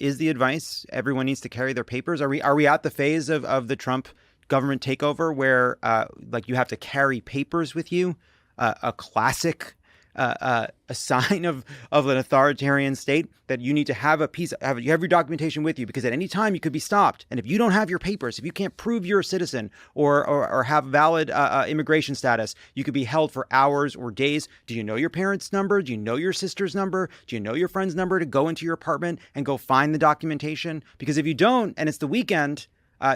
is the advice everyone needs to carry their papers? Are we at the phase of the Trump government takeover where like you have to carry papers with you? A classic a sign of an authoritarian state, that you need to have you have your documentation with you, because at any time you could be stopped. And if you don't have your papers, if you can't prove you're a citizen or have valid immigration status, you could be held for hours or days. Do you know your parents' number? Do you know your sister's number? Do you know your friend's number to go into your apartment and go find the documentation? Because if you don't, and it's the weekend,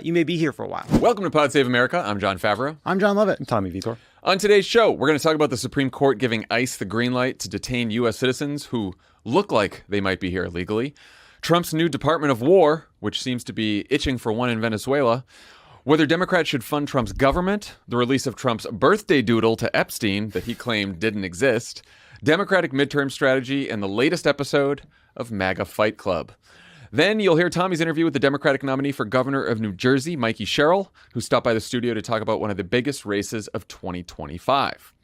you may be here for a while. Welcome to Pod Save America. I'm John Favreau. I'm John Lovett. I'm Tommy Vitor. On today's show, we're going to talk about the Supreme Court giving ICE the green light to detain U.S. citizens who look like they might be here illegally, Trump's new Department of War, which seems to be itching for one in Venezuela, whether Democrats should fund Trump's government, the release of Trump's birthday doodle to Epstein that he claimed didn't exist, Democratic midterm strategy, and the latest episode of MAGA Fight Club. Then you'll hear Tommy's interview with the Democratic nominee for governor of New Jersey, Mikie Sherrill, who stopped by the studio to talk about one of the biggest races of 2025.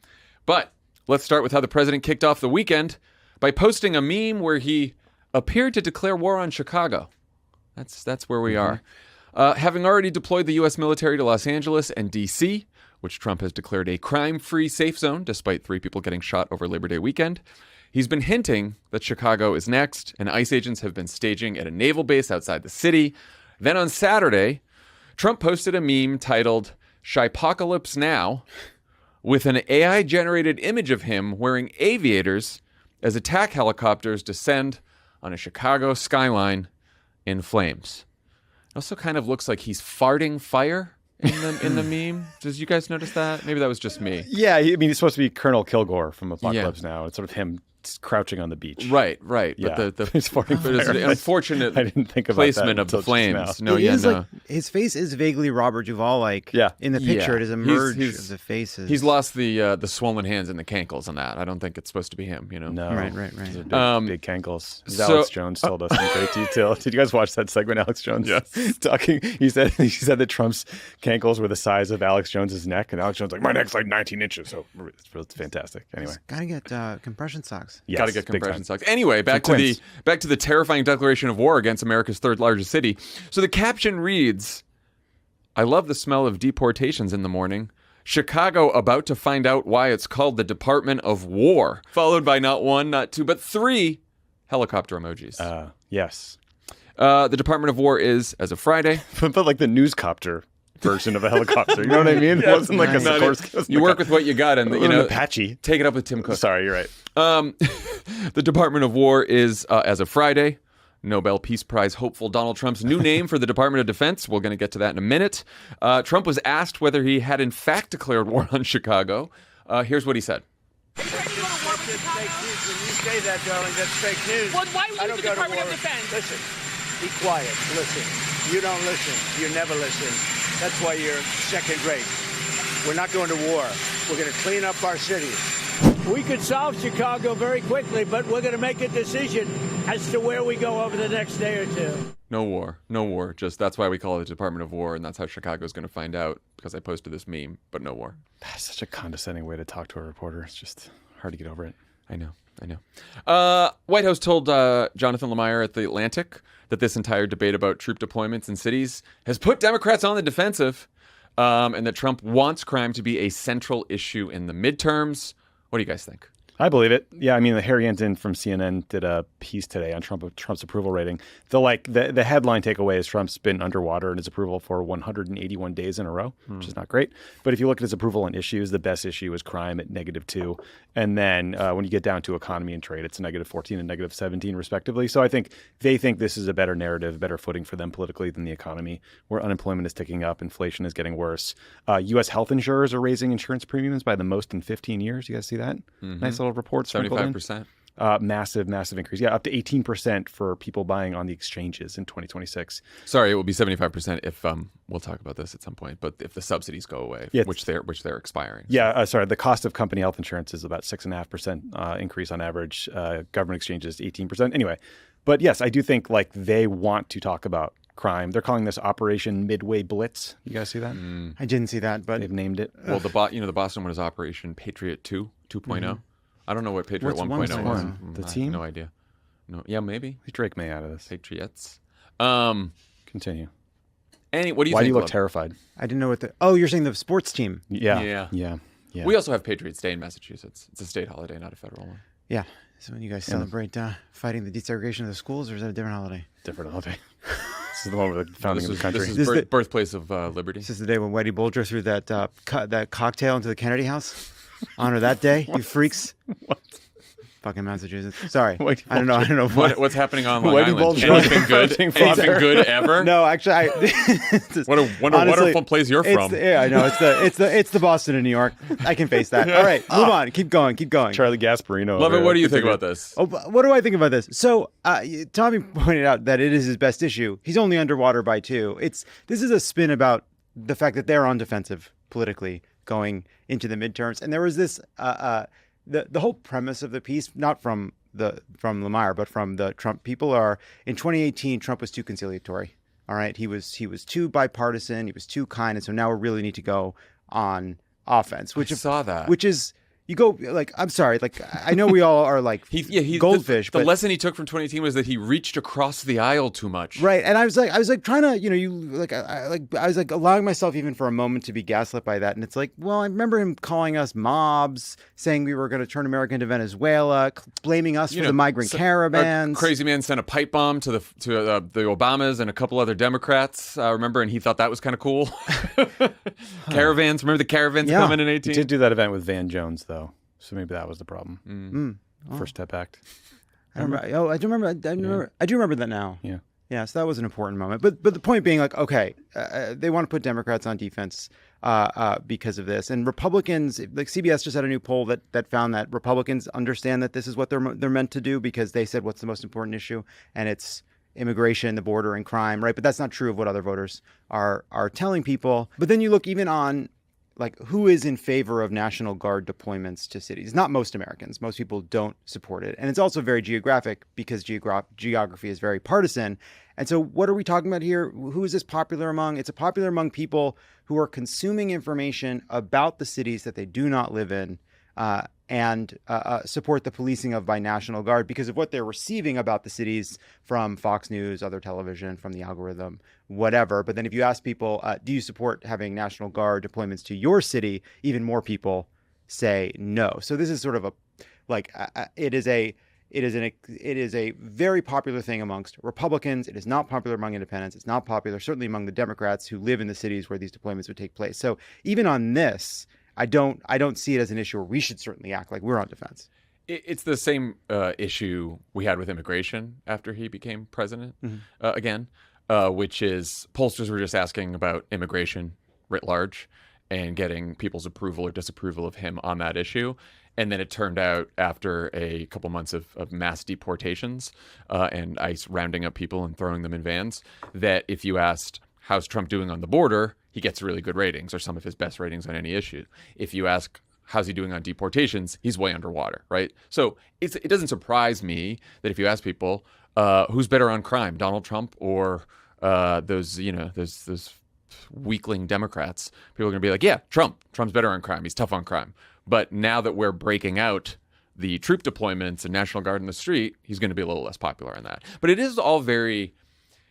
But let's start with how the president kicked off the weekend by posting a meme where he appeared to declare war on Chicago. That's where we are. Having already deployed the U.S. military to Los Angeles and D.C., which Trump has declared a crime-free safe zone despite 3 people getting shot over Labor Day weekend, he's been hinting that Chicago is next, and ICE agents have been staging at a naval base outside the city. Then on Saturday, Trump posted a meme titled "Shypocalypse Now" with an AI-generated image of him wearing aviators as attack helicopters descend on a Chicago skyline in flames. It also kind of looks like he's farting fire in the meme. Did you guys notice that? Maybe that was just me. Yeah, I mean, he's supposed to be Colonel Kilgore from Apocalypse Now. It's sort of him crouching on the beach. Right. Yeah. But the He's farting but it's fire. an unfortunate I didn't think about placement that of the until flames. just No, It yeah, is no. like his face is vaguely Robert Duvall-like. Yeah. In the picture, it is a merge He's- of the faces. He's lost the swollen hands and the cankles on that. I don't think it's supposed to be him, you know? No. Right. These are big cankles. As so- Alex Jones told us in great detail. Did you guys watch that segment, Alex Jones? Yes. Talking, he said that Trump's cankles were the size of Alex Jones's neck, and Alex Jones like, my neck's like 19 inches. So it's fantastic. Anyway. Gotta get compression socks. Yes, Got to get big compression time. socks. Anyway, back to the terrifying declaration of war against America's 3rd largest city. So the caption reads, "I love the smell of deportations in the morning. Chicago about to find out why it's called the Department of War," followed by not 1, not 2, but 3 helicopter emojis. Yes. The Department of War is, as of Friday, But like the newscopter version of a helicopter. You know what I mean? It wasn't like a Nice. Sikorsky. you work with what you got, and you know, Apache. take it up with Tim Cook. Sorry, you're right. The Department of War is, as of Friday, Nobel Peace Prize hopeful Donald Trump's new name for the Department of Defense. We're going to get to that in a minute. Trump was asked whether he had in fact declared war on Chicago. Here's what he said. That's fake news. When you say that, darling, that's fake news. Well, why would I you don't the go to Department war. of Defense? Listen, be quiet. Listen. You don't listen. You never listen. That's why you're second rate. We're not going to war. We're going to clean up our cities. We could solve Chicago very quickly, but we're going to make a decision as to where we go over the next day or two. No war. No war. Just that's why we call it the Department of War, and that's how Chicago's going to find out, because I posted this meme, but no war. That's such a condescending way to talk to a reporter. It's just hard to get over it. I know. White House told Jonathan Lemire at The Atlantic that this entire debate about troop deployments in cities has put Democrats on the defensive, and that Trump wants crime to be a central issue in the midterms. What do you guys think? I believe it. Yeah, I mean, Harry Anton from CNN did a piece today on Trump's approval rating. The headline takeaway is Trump's been underwater in his approval for 181 days in a row, which is not great. But if you look at his approval on issues, the best issue is crime at -2. And then when you get down to economy and trade, it's -14 and -17 respectively. So I think they think this is a better narrative, better footing for them politically than the economy, where unemployment is ticking up, inflation is getting worse. U.S. health insurers are raising insurance premiums by the most in 15 years. You guys see that? Nice little report. 75%. Massive increase. Yeah, up to 18% for people buying on the exchanges in 2026. Sorry, it will be 75% if we'll talk about this at some point. But if the subsidies go away, Yeah, which they're expiring. Yeah, sorry. The cost of company health insurance is about 6.5% increase on average. Government exchanges 18%. Anyway, but yes, I do think like they want to talk about crime. They're calling this Operation Midway Blitz. You guys see that? I didn't see that, but They've named it. Well, the Boston one is Operation Patriot 2, 2.0. I don't know what Patriot What's 1.0 was. 1.1? The I have team? no idea. No. Yeah, maybe. Drake May out of this. Patriots. Continue. What do you Why think? do you look Lovett? terrified? I didn't know what the. Oh, you're saying the sports team? Yeah. We also have Patriots Day in Massachusetts. It's a state holiday, not a federal one. Yeah. So when you guys celebrate fighting the desegregation of the schools, or is that a different holiday? Different holiday. This is the one with the founding of the country. This is birthplace of liberty. This is the day when Whitey Bulger threw that that cocktail into the Kennedy House. Honor that day, you freaks. What? Fucking Massachusetts. Sorry. Whitey I don't know. What's happening on Long Whitey Island? Bulger. Anything good? Anything good ever? No, actually, What a wonderful place you're from. I know. It's the Boston of New York. I can face that. All right, move on. Keep going. Charlie Gasparino. Lovett, what do you think about this? Oh, what do I think about this? So, Tommy pointed out that it is his best issue. He's only underwater by 2. This is a spin about the fact that they're on defensive politically going into the midterms, and there was this the whole premise of the piece, not from Lemire, but from the Trump people, are in 2018 Trump was too conciliatory. All right, he was too bipartisan, he was too kind, and so now we really need to go on offense. I saw that. Which is. You go I'm sorry, I know we all are goldfish. The lesson he took from 2018 was that he reached across the aisle too much. Right, and I was trying to, I was allowing myself even for a moment to be gaslit by that, and it's like, well, I remember him calling us mobs, saying we were going to turn America into Venezuela, blaming us for the migrant caravans. Crazy man sent a pipe bomb to the Obamas and a couple other Democrats. Remember, and he thought that was kind of cool. Caravans, remember the caravans coming in 18? He did do that event with Van Jones, though. So maybe that was the problem. First Step Act. I do remember that now. Yeah. So that was an important moment. But the point being, okay, they want to put Democrats on defense because of this, and Republicans, like CBS just had a new poll that found that Republicans understand that this is what they're meant to do, because they said what's the most important issue, and it's immigration, the border, and crime, right? But that's not true of what other voters are telling people. But then you look even on who is in favor of National Guard deployments to cities? Not most Americans. Most people don't support it. And it's also very geographic, because geography is very partisan. And so what are we talking about here? Who is this popular among? It's popular among people who are consuming information about the cities that they do not live in, and support the policing of by National Guard because of what they're receiving about the cities from Fox News, other television, from the algorithm, whatever. But then if you ask people, do you support having National Guard deployments to your city? Even more people say no. So this is sort of it is a very popular thing amongst Republicans. It is not popular among independents. It's not popular certainly among the Democrats who live in the cities where these deployments would take place. So even on this, I don't see it as an issue where we should certainly act like we're on defense. It's the same issue we had with immigration after he became president again, which is pollsters were just asking about immigration writ large and getting people's approval or disapproval of him on that issue. And then it turned out after a couple months of mass deportations and ICE rounding up people and throwing them in vans, that if you asked, how's Trump doing on the border, he gets really good ratings, or some of his best ratings on any issue. If you ask, how's he doing on deportations, he's way underwater, right? So it doesn't surprise me that if you ask people, who's better on crime, Donald Trump or those weakling Democrats, people are going to be like, yeah, Trump's better on crime. He's tough on crime. But now that we're breaking out the troop deployments and National Guard in the street, he's going to be a little less popular on that. But it is all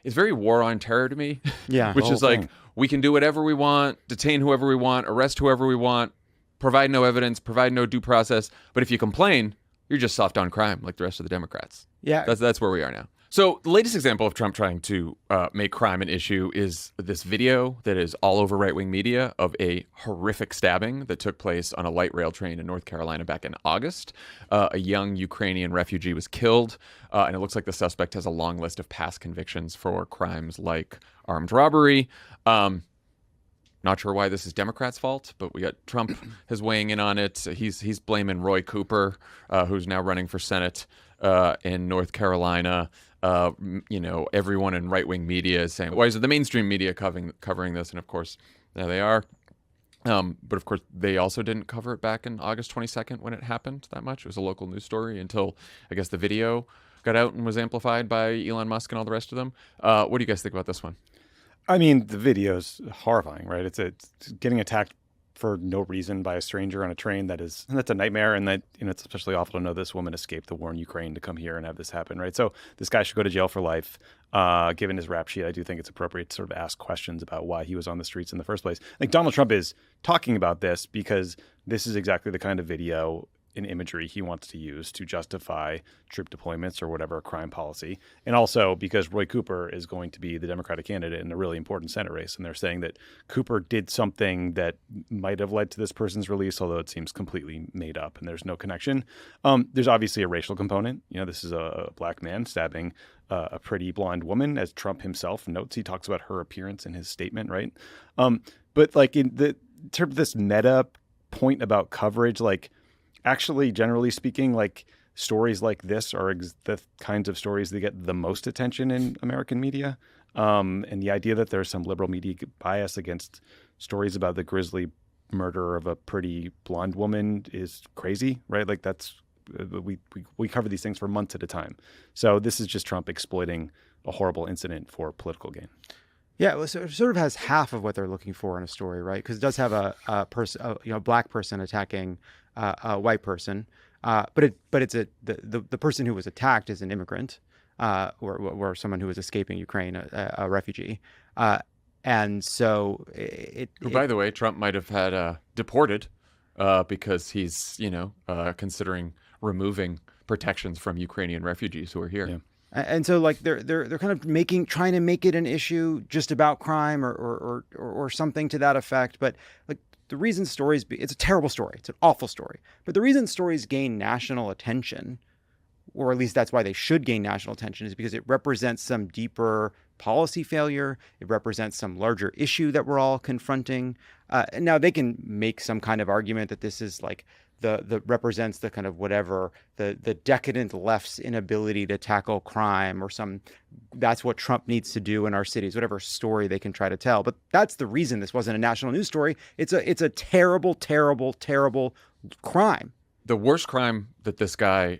it's very war on terror to me. Yeah. Which is like, we can do whatever we want, detain whoever we want, arrest whoever we want, provide no evidence, provide no due process. But if you complain, you're just soft on crime like the rest of the Democrats. Yeah. That's where we are now. So the latest example of Trump trying to make crime an issue is this video that is all over right-wing media of a horrific stabbing that took place on a light rail train in North Carolina back in August. A young Ukrainian refugee was killed, and it looks like the suspect has a long list of past convictions for crimes like armed robbery. Not sure why this is Democrats' fault, but we got Trump is weighing in on it. He's blaming Roy Cooper, who's now running for Senate in North Carolina. Everyone in right-wing media is saying, why is it the mainstream media covering this? And of course, there they are. But of course, they also didn't cover it back in August 22nd when it happened that much. It was a local news story until, I guess, the video got out and was amplified by Elon Musk and all the rest of them. What do you guys think about this one? I mean, the video's horrifying, right? It's getting attacked for no reason by a stranger on a train. That's a nightmare. And that, it's especially awful to know this woman escaped the war in Ukraine to come here and have this happen, right? So this guy should go to jail for life. Given his rap sheet, I do think it's appropriate to sort of ask questions about why he was on the streets in the first place. Like Donald Trump is talking about this because this is exactly the kind of video and imagery he wants to use to justify troop deployments or whatever crime policy. And also because Roy Cooper is going to be the Democratic candidate in a really important Senate race. And they're saying that Cooper did something that might have led to this person's release, although it seems completely made up and there's no connection. There's obviously a racial component. This is a black man stabbing a pretty blonde woman, as Trump himself notes. He talks about her appearance in his statement, right? But like in terms of this meta point about coverage, like, actually, generally speaking, like stories like this are the kinds of stories that get the most attention in American media. And the idea that there's some liberal media bias against stories about the grisly murder of a pretty blonde woman is crazy, right? Like we cover these things for months at a time. So this is just Trump exploiting a horrible incident for political gain. Yeah, well, so it sort of has half of what they're looking for in a story, right? Because it does have a black person attacking a white person, but it's the person who was attacked is an immigrant, or someone who was escaping Ukraine, a refugee, and so by the way, Trump might have had deported because he's considering removing protections from Ukrainian refugees who are here. Yeah. And so, like, they're kind of trying to make it an issue just about crime or something to that effect. But like the reason it's a terrible story. It's an awful story. But the reason stories gain national attention, or at least that's why they should gain national attention, is because it represents some deeper policy failure. It represents some larger issue that we're all confronting. And now they can make some kind of argument that this is like the represents the kind of whatever the decadent left's inability to tackle crime, or that's what Trump needs to do in our cities, whatever story they can try to tell. But that's the reason this wasn't a national news story. It's a terrible, terrible, terrible crime. The worst crime that this guy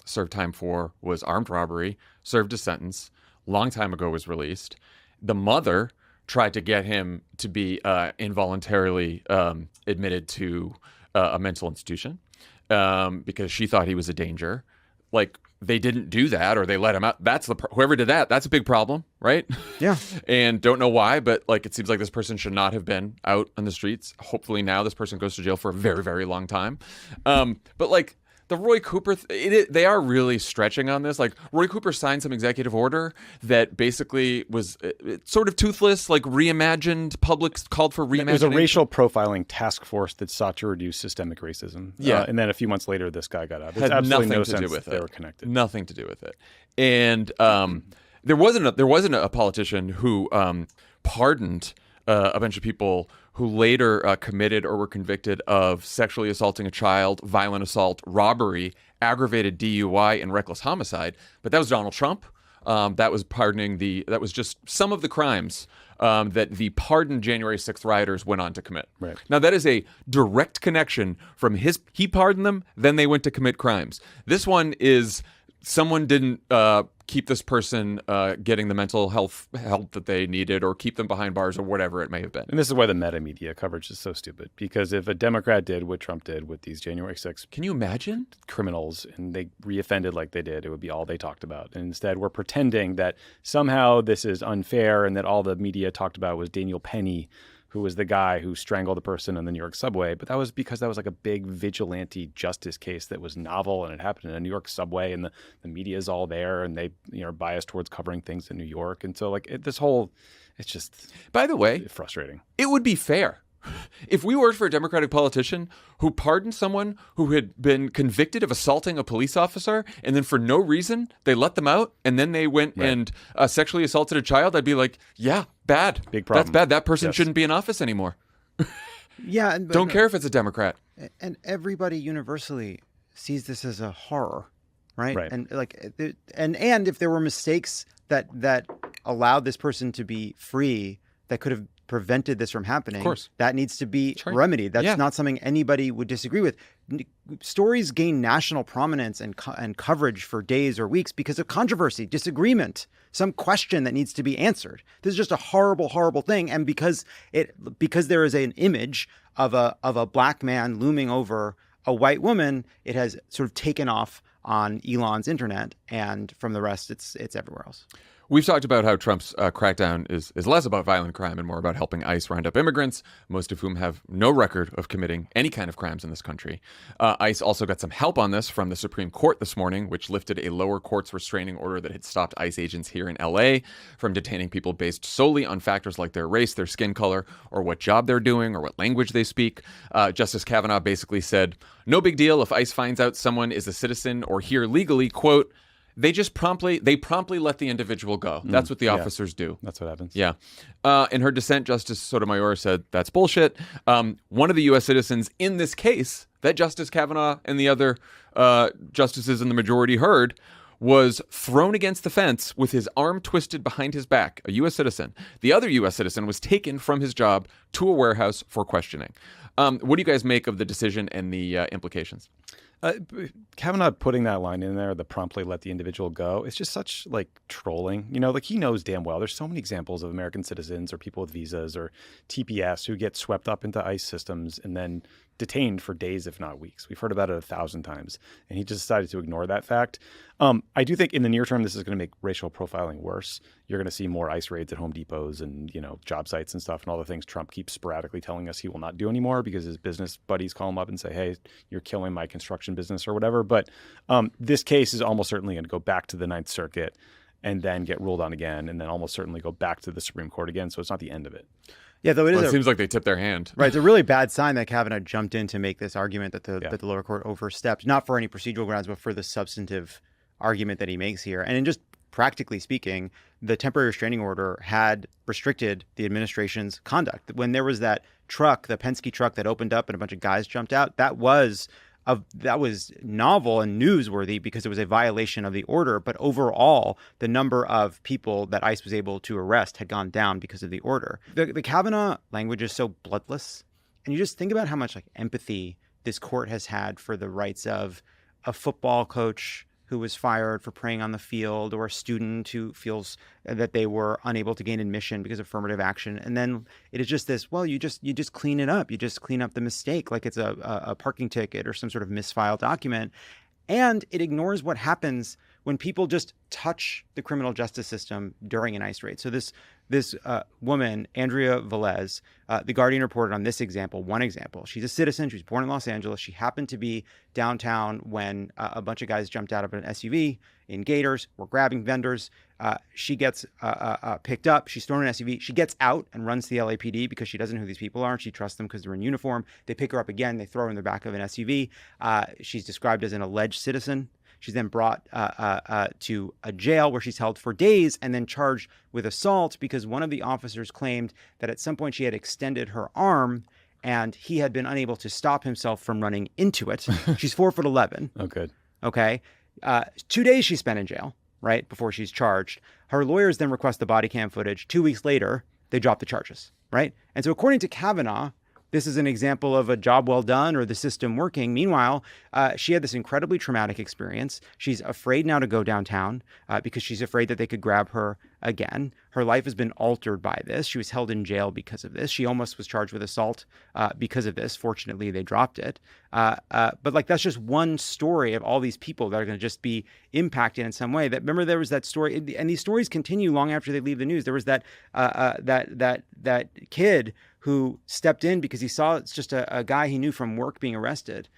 served time for was armed robbery, served a sentence, long time ago was released. The mother tried to get him to be involuntarily admitted to a mental institution because she thought he was a danger. Like, they didn't do that, or they let him out. Whoever did that, that's a big problem, right? Yeah. And don't know why, but like, it seems like this person should not have been out on the streets. Hopefully now this person goes to jail for a very, very long time. But like, the Roy Cooper, they are really stretching on this. Like, Roy Cooper signed some executive order that basically was sort of toothless, like reimagined, public called for reimagining. There's a racial profiling task force that sought to reduce systemic racism. Yeah. And then a few months later, this guy got out. Had absolutely nothing no to sense do with they it. were connected. Nothing to do with it. And there wasn't a politician who pardoned a bunch of people who later committed or were convicted of sexually assaulting a child, violent assault, robbery, aggravated DUI, and reckless homicide. But that was Donald Trump. That was just some of the crimes that the pardoned January 6th rioters went on to commit. Right. Now, that is a direct connection from he pardoned them, then they went to commit crimes. This one is someone didn't keep this person getting the mental health help that they needed, or keep them behind bars, or whatever it may have been. And this is why the meta media coverage is so stupid. Because if a Democrat did what Trump did with these January 6th Can you imagine? criminals, and they reoffended like they did, it would be all they talked about. And instead, we're pretending that somehow this is unfair, and that all the media talked about was Daniel Penny, who was the guy who strangled a person on the New York subway. But that was because that was like a big vigilante justice case that was novel, and it happened in a New York subway, and the media is all there, and they are biased towards covering things in New York. And so like it's just, by the way, frustrating. It would be fair if we worked for a Democratic politician who pardoned someone who had been convicted of assaulting a police officer, and then for no reason they let them out, and then they went and sexually assaulted a child. I'd be like, yeah, bad. Big problem. That's bad. That person shouldn't be in office anymore. Yeah. Don't care if it's a Democrat. And everybody universally sees this as a horror, right? Right. And like, and if there were mistakes that allowed this person to be free, that could have prevented this from happening. Of course. That needs to be Right. remedied. That's Yeah. not something anybody would disagree with. Stories gain national prominence and coverage for days or weeks because of controversy, disagreement, some question that needs to be answered. This is just a horrible, horrible thing. And because there is an image of a black man looming over a white woman, it has sort of taken off on Elon's internet, and from the rest, it's everywhere else. We've talked about how Trump's crackdown is less about violent crime and more about helping ICE round up immigrants, most of whom have no record of committing any kind of crimes in this country. ICE also got some help on this from the Supreme Court this morning, which lifted a lower court's restraining order that had stopped ICE agents here in LA from detaining people based solely on factors like their race, their skin color, or what job they're doing, or what language they speak. Justice Kavanaugh basically said, no big deal if ICE finds out someone is a citizen or here legally, quote, they promptly let the individual go. That's what the officers do. That's what happens. Yeah. In her dissent, Justice Sotomayor said that's bullshit. One of the U.S. citizens in this case that Justice Kavanaugh and the other justices in the majority heard was thrown against the fence with his arm twisted behind his back, a U.S. citizen. The other U.S. citizen was taken from his job to a warehouse for questioning. What do you guys make of the decision and the implications? Kavanaugh putting that line in there, the promptly let the individual go, it's just such trolling. He knows damn well there's so many examples of American citizens or people with visas or TPS who get swept up into ICE systems and then detained for days, if not weeks. We've heard about it 1,000 times, and he just decided to ignore that fact. I do think in the near term, this is going to make racial profiling worse. You're going to see more ICE raids at Home Depots and, job sites and stuff, and all the things Trump keeps sporadically telling us he will not do anymore because his business buddies call him up and say, hey, you're killing my construction business or whatever. But this case is almost certainly going to go back to the Ninth Circuit and then get ruled on again, and then almost certainly go back to the Supreme Court again. So it's not the end of it. Yeah, though it seems like they tipped their hand. Right. It's a really bad sign that Kavanaugh jumped in to make this argument that the lower court overstepped, not for any procedural grounds, but for the substantive argument that he makes here. And in just practically speaking, the temporary restraining order had restricted the administration's conduct. When there was that truck, the Penske truck that opened up and a bunch of guys jumped out, that was novel and newsworthy because it was a violation of the order. But overall, the number of people that ICE was able to arrest had gone down because of the order. The Kavanaugh language is so bloodless. And you just think about how much empathy this court has had for the rights of a football coach who was fired for praying on the field, or a student who feels that they were unable to gain admission because of affirmative action. And then it is just this, well, you just clean it up. You just clean up the mistake like it's a parking ticket or some sort of misfiled document. And it ignores what happens when people just touch the criminal justice system during an ICE raid. So this woman, Andrea Velez, The Guardian reported on this example, one example. She's a citizen. She was born in Los Angeles. She happened to be downtown when a bunch of guys jumped out of an SUV in Gators, were grabbing vendors. She gets picked up. She's thrown in an SUV. She gets out and runs to the LAPD because she doesn't know who these people are, and she trusts them because they're in uniform. They pick her up again. They throw her in the back of an SUV. She's described as an alleged citizen. She's then brought to a jail where she's held for days and then charged with assault because one of the officers claimed that at some point she had extended her arm and he had been unable to stop himself from running into it. She's 4'11". Oh, good. Okay. 2 days she spent in jail, right, before she's charged. Her lawyers then request the body cam footage. 2 weeks later, they drop the charges, right? And so according to Kavanaugh, this is an example of a job well done or the system working. Meanwhile, she had this incredibly traumatic experience. She's afraid now to go downtown because she's afraid that they could grab her again. Her life has been altered by this. She was held in jail because of this. She almost was charged with assault because of this. Fortunately, they dropped it. But like that's just one story of all these people that are going to just be impacted in some way. That remember there was that story, and these stories continue long after they leave the news. There was that that kid who stepped in because he saw it's just a guy he knew from work being arrested.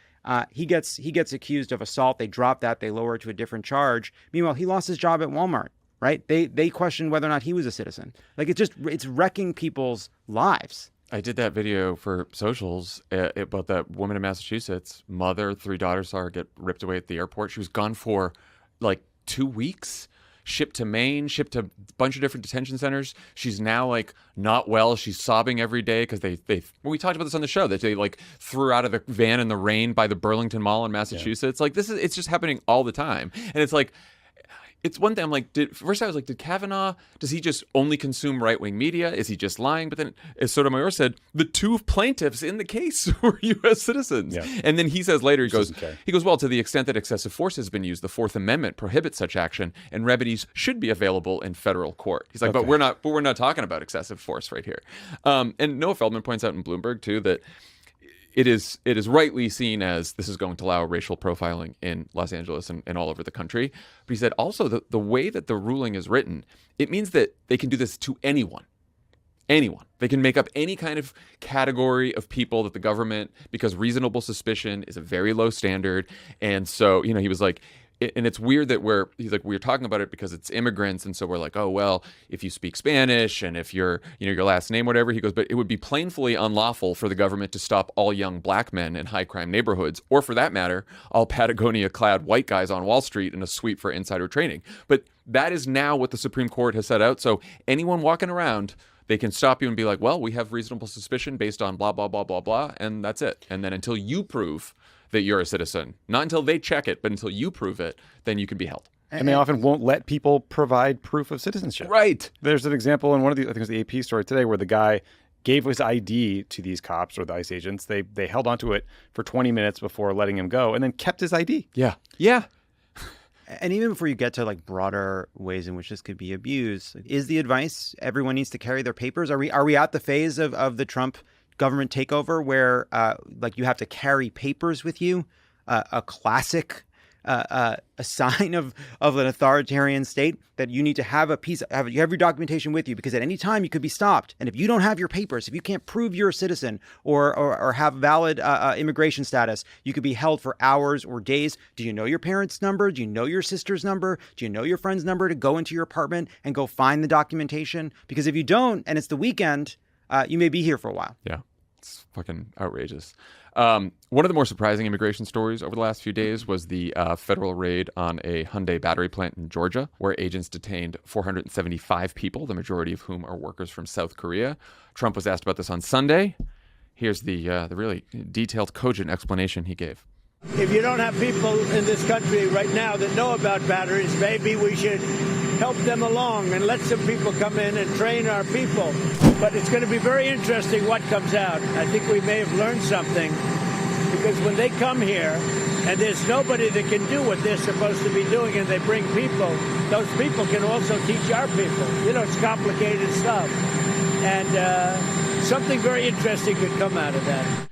He gets accused of assault. They drop that. They lower it to a different charge. Meanwhile, he lost his job at Walmart. Right? They questioned whether or not he was a citizen. Like it's wrecking people's lives. I did that video for socials about that woman in Massachusetts. Mother, 3 daughters saw her get ripped away at the airport. She was gone for like 2 weeks. Shipped to Maine, shipped to a bunch of different detention centers. She's now like not well. She's sobbing every day because we talked about this on the show that they like threw out of the van in the rain by the Burlington Mall in Massachusetts. Yeah. Like it's just happening all the time. And it's like, it's one thing. I'm like, first I was like, did Kavanaugh, does he just only consume right-wing media? Is he just lying? But then, as Sotomayor said, the two plaintiffs in the case were U.S. citizens. Yeah. And then he says later, he goes, doesn't care. well, to the extent that excessive force has been used, the Fourth Amendment prohibits such action, and remedies should be available in federal court. He's like, Okay. but we're not talking about excessive force right here. And Noah Feldman points out in Bloomberg too that it is rightly seen as this is going to allow racial profiling in Los Angeles and all over the country. But he said also the way that the ruling is written, it means that they can do this to anyone. Anyone. They can make up any kind of category of people that the government, because reasonable suspicion is a very low standard. And so, he was like, and it's weird that we're talking about it because it's immigrants. And so we're like, oh, well, if you speak Spanish and if you're, your last name, whatever, he goes, but it would be plainly unlawful for the government to stop all young black men in high crime neighborhoods, or for that matter, all Patagonia clad white guys on Wall Street in a suite for insider trading. But that is now what the Supreme Court has set out. So anyone walking around, they can stop you and be like, well, we have reasonable suspicion based on blah, blah, blah, blah, blah. And that's it. And then until you prove that you're a citizen, not until they check it, but until you prove it, then you can be held. And they often won't let people provide proof of citizenship. Right. There's an example in one of the, I think it was the AP story today, where the guy gave his ID to these cops or the ICE agents. They held onto it for 20 minutes before letting him go, and then kept his ID. Yeah. Yeah. And even before you get to like broader ways in which this could be abused, is the advice everyone needs to carry their papers? Are we at the phase of the Trump government takeover where like you have to carry papers with you, a classic a sign of an authoritarian state, that you need to have you have your documentation with you, because at any time you could be stopped. And if you don't have your papers, if you can't prove you're a citizen or have valid immigration status, you could be held for hours or days. Do you know your parents' number? Do you know your sister's number? Do you know your friend's number to go into your apartment and go find the documentation? Because if you don't, and it's the weekend, you may be here for a while. Yeah, it's fucking outrageous. One of the more surprising immigration stories over the last few days was the federal raid on a Hyundai battery plant in Georgia, where agents detained 475 people, the majority of whom are workers from South Korea. Trump was asked about this on Sunday. Here's the really detailed, cogent explanation he gave. If you don't have people in this country right now that know about batteries, maybe we should help them along and let some people come in and train our people. But it's going to be very interesting what comes out. I think we may have learned something, because when they come here and there's nobody that can do what they're supposed to be doing, and they bring people, those people can also teach our people. It's complicated stuff. And something very interesting could come out of that.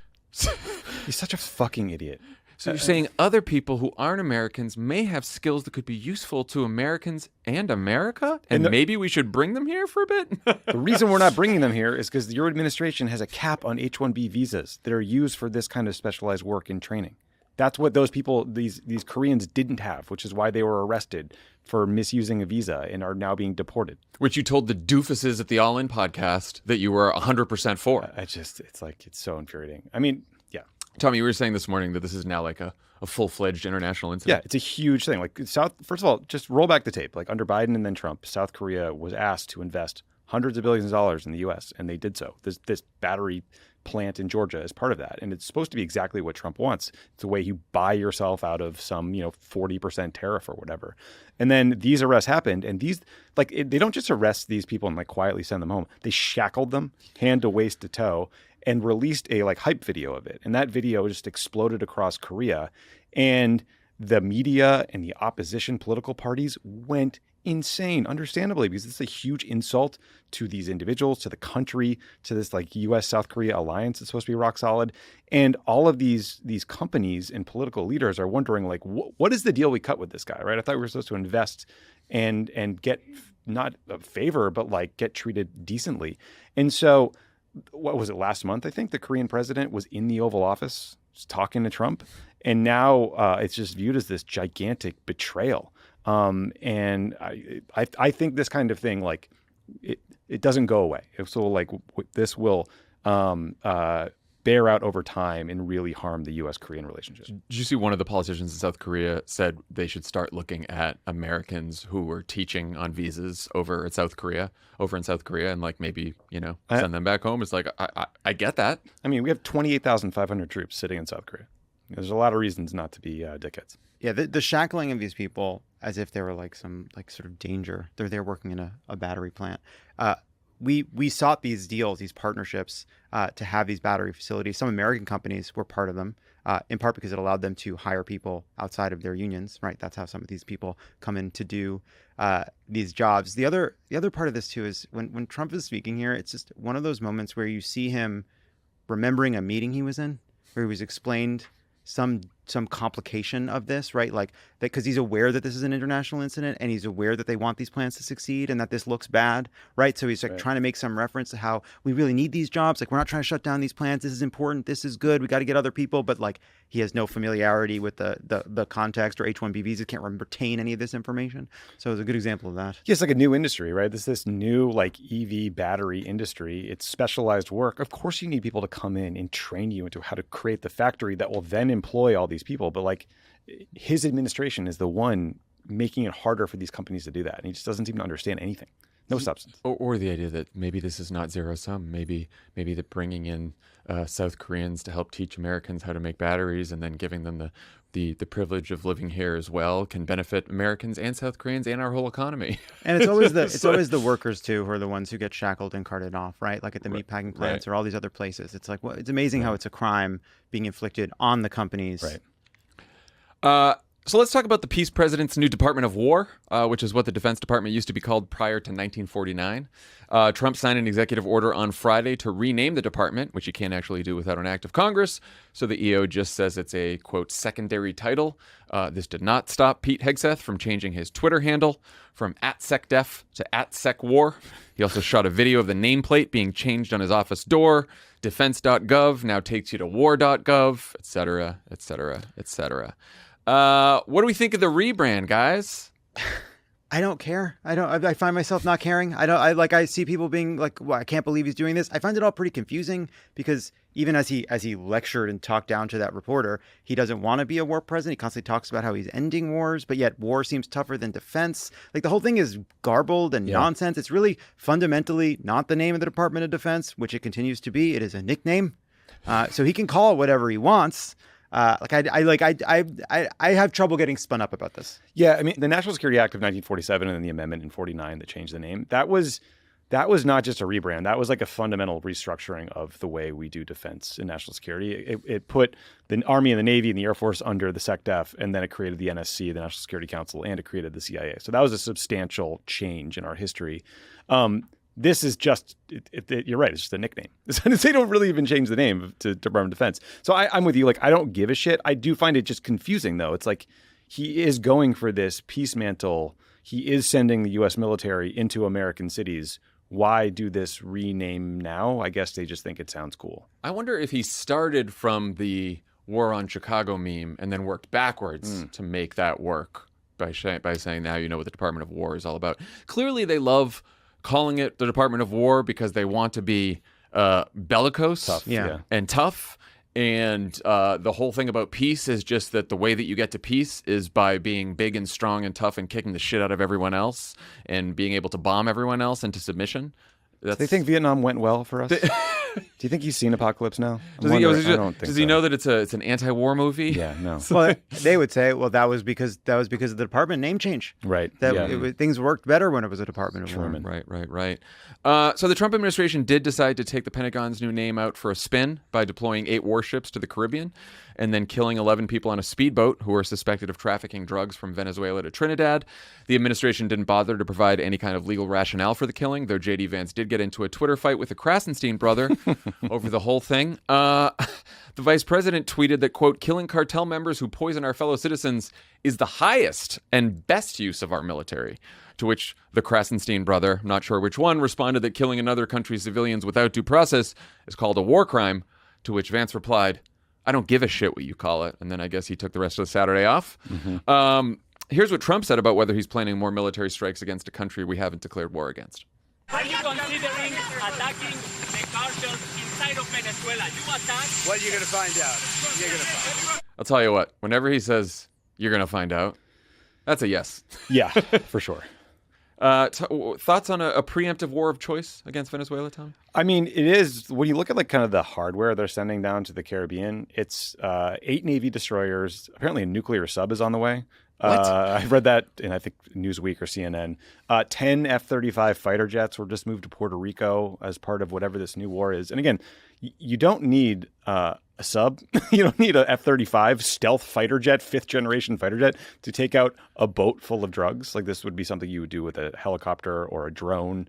He's such a fucking idiot. So you're saying other people who aren't Americans may have skills that could be useful to Americans and America? And maybe we should bring them here for a bit? The reason we're not bringing them here is because your administration has a cap on H-1B visas that are used for this kind of specialized work and training. That's what those people, these Koreans, didn't have, which is why they were arrested for misusing a visa and are now being deported. Which you told the doofuses at the All In podcast that you were 100% for. It's so infuriating. I mean, yeah. Tommy, you were saying this morning that this is now like a full-fledged international incident. Yeah, it's a huge thing. Like first of all, just roll back the tape. Like under Biden and then Trump, South Korea was asked to invest hundreds of billions of dollars in the U.S., and they did so. This battery plant in Georgia is part of that, and it's supposed to be exactly what Trump wants. It's a way you buy yourself out of some 40% tariff or whatever. And then these arrests happened, and they don't just arrest these people and like quietly send them home. They shackled them hand to waist to toe and released a hype video of it. And that video just exploded across Korea. And the media and the opposition political parties went insane, understandably, because it's a huge insult to these individuals, to the country, to this U.S.-South Korea alliance that's supposed to be rock solid. And all of these companies and political leaders are wondering, what is the deal we cut with this guy, right? I thought we were supposed to invest and get not a favor, but get treated decently. And so what was it, last month, I think, the Korean president was in the Oval Office talking to Trump. And now it's just viewed as this gigantic betrayal. And I think this kind of thing, it doesn't go away. So this will bear out over time and really harm the U.S.-Korean relationship. Did you see one of the politicians in South Korea said they should start looking at Americans who were teaching on visas over in South Korea, and maybe, send them back home? It's I get that. I mean, we have 28,500 troops sitting in South Korea. There's a lot of reasons not to be dickheads. Yeah, the shackling of these people as if they were like some like sort of danger. They're there working in a battery plant. We sought these deals, these partnerships, to have these battery facilities. Some American companies were part of them, in part because it allowed them to hire people outside of their unions. Right, that's how some of these people come in to do these jobs. The other part of this too is when Trump is speaking here, it's just one of those moments where you see him remembering a meeting he was in, where he was explained some complication of this, right? Like that, because he's aware that this is an international incident and he's aware that they want these plans to succeed and that this looks bad, right? So he's like trying to make some reference to how we really need these jobs. Like, we're not trying to shut down these plants. This is important. This is good. We got to get other people. But like, he has no familiarity with the context, or H-1B visas, can't retain any of this information. So it's a good example of that. Yeah, it's like a new industry, right? This new like EV battery industry. It's specialized work. Of course, you need people to come in and train you into how to create the factory that will then employ all these people. But like, his administration is the one making it harder for these companies to do that. And he just doesn't seem to understand anything. No substance. Or the idea that maybe this is not zero sum. Maybe that bringing in South Koreans to help teach Americans how to make batteries and then giving them the privilege of living here as well can benefit Americans and South Koreans and our whole economy. And it's always always the workers too who are the ones who get shackled and carted off, right? Like at the meatpacking plants or all these other places. It's like, well, it's amazing how it's a crime being inflicted on the companies. Right. So let's talk about the Peace President's new Department of War, which is what the Defense Department used to be called prior to 1949. Trump signed an executive order on Friday to rename the department, which you can't actually do without an act of Congress. So the EO just says it's a, quote, secondary title. This did not stop Pete Hegseth from changing his Twitter handle from @SecDef to @SecWar. He also shot a video of the nameplate being changed on his office door. Defense.gov now takes you to war.gov, et cetera, et cetera, et cetera. What do we think of the rebrand, guys? I don't care. I find myself not caring. I see people being like, well, I can't believe he's doing this. I find it all pretty confusing because even as he lectured and talked down to that reporter, he doesn't want to be a war president. He constantly talks about how he's ending wars, but yet war seems tougher than defense. Like, the whole thing is garbled and nonsense. It's really fundamentally not the name of the Department of Defense, which it continues to be. It is a nickname. So he can call it whatever he wants. I have trouble getting spun up about this. Yeah, I mean, the National Security Act of 1947 and then the amendment in 49 that changed the name, that was not just a rebrand. That was like a fundamental restructuring of the way we do defense and national security. It put the Army and the Navy and the Air Force under the SecDef, and then it created the NSC, the National Security Council, and it created the CIA. So that was a substantial change in our history. This is just, you're right, it's just a nickname. They don't really even change the name to Department of Defense. So I'm with you. Like, I don't give a shit. I do find it just confusing, though. It's like he is going for this peace mantle. He is sending the U.S. military into American cities. Why do this rename now? I guess they just think it sounds cool. I wonder if he started from the War on Chicago meme and then worked backwards to make that work by saying, now you know what the Department of War is all about. Clearly, they love calling it the Department of War because they want to be bellicose and tough. And the whole thing about peace is just that the way that you get to peace is by being big and strong and tough and kicking the shit out of everyone else and being able to bomb everyone else into submission. Do they think Vietnam went well for us? Do you think he's seen Apocalypse Now? Does he know that it's an anti-war movie? Yeah, no. Well, they would say, well, that was because of the department name change. Right. Things worked better when it was a Department of War. Right. So the Trump administration did decide to take the Pentagon's new name out for a spin by deploying 8 warships to the Caribbean and then killing 11 people on a speedboat who were suspected of trafficking drugs from Venezuela to Trinidad. The administration didn't bother to provide any kind of legal rationale for the killing, though J.D. Vance did get into a Twitter fight with the Krasenstein brother over the whole thing. The vice president tweeted that, quote, killing cartel members who poison our fellow citizens is the highest and best use of our military. To which the Krasenstein brother, I'm not sure which one, responded that killing another country's civilians without due process is called a war crime, to which Vance replied, I don't give a shit what you call it. And then I guess he took the rest of the Saturday off. Here's what Trump said about whether he's planning more military strikes against a country we haven't declared war against. Are you considering attacking the cartels inside of Venezuela? You attack? Well, you're going to find out. You're going to find out. I'll tell you what, whenever he says, you're going to find out, that's a yes. Yeah, for sure. Thoughts on a preemptive war of choice against Venezuela, Tom? I mean, it is, when you look at like kind of the hardware they're sending down to the Caribbean, it's 8 Navy destroyers. Apparently a nuclear sub is on the way. I read that in, I think, Newsweek or CNN. 10 F-35 fighter jets were just moved to Puerto Rico as part of whatever this new war is. And again, you don't need a sub. You don't need a F-35 stealth fighter jet, 5th-generation fighter jet, to take out a boat full of drugs. Like, this would be something you would do with a helicopter or a drone.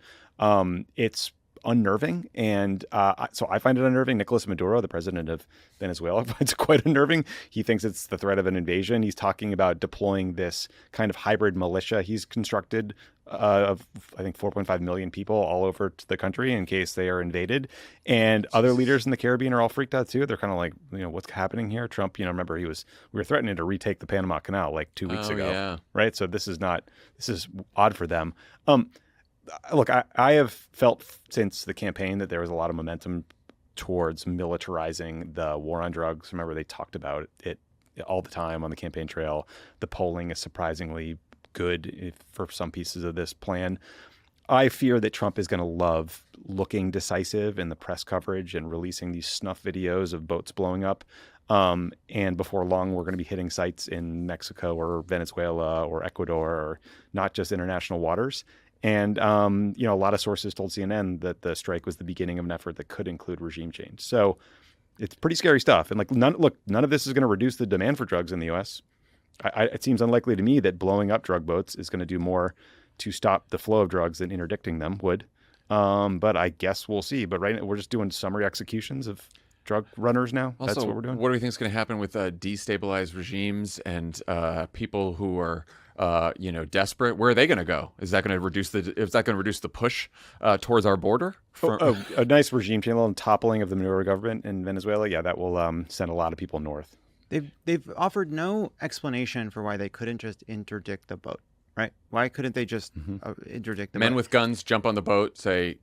It's unnerving, and so I find it unnerving. Nicolas Maduro, the president of Venezuela, finds it quite unnerving. He thinks it's the threat of an invasion. He's talking about deploying this kind of hybrid militia he's constructed of, I think, 4.5 million people all over the country in case they are invaded. And other leaders in the Caribbean are all freaked out too. They're kind of like, what's happening here? Trump, remember we were threatening to retake the Panama Canal like 2 weeks ago, yeah. right? So this is odd for them. Look, I have felt since the campaign that there was a lot of momentum towards militarizing the war on drugs. Remember, they talked about it all the time on the campaign trail. The polling is surprisingly good for some pieces of this plan. I fear that Trump is going to love looking decisive in the press coverage and releasing these snuff videos of boats blowing up. And before long, we're going to be hitting sites in Mexico or Venezuela or Ecuador, or not just international waters. And, a lot of sources told CNN that the strike was the beginning of an effort that could include regime change. So it's pretty scary stuff. And none of this is going to reduce the demand for drugs in the U.S. It seems unlikely to me that blowing up drug boats is going to do more to stop the flow of drugs than interdicting them would. But I guess we'll see. But right now, we're just doing summary executions of drug runners now. Also, that's what we're doing. What do we think is going to happen with destabilized regimes and people who are desperate? Where are they going to go? Is that going to reduce the push towards our border? A nice regime change and toppling of the Maduro government in Venezuela. Yeah, that will send a lot of people north. They've offered no explanation for why they couldn't just interdict the boat, right? Why couldn't they just interdict the boat? Men with guns jump on the boat, say,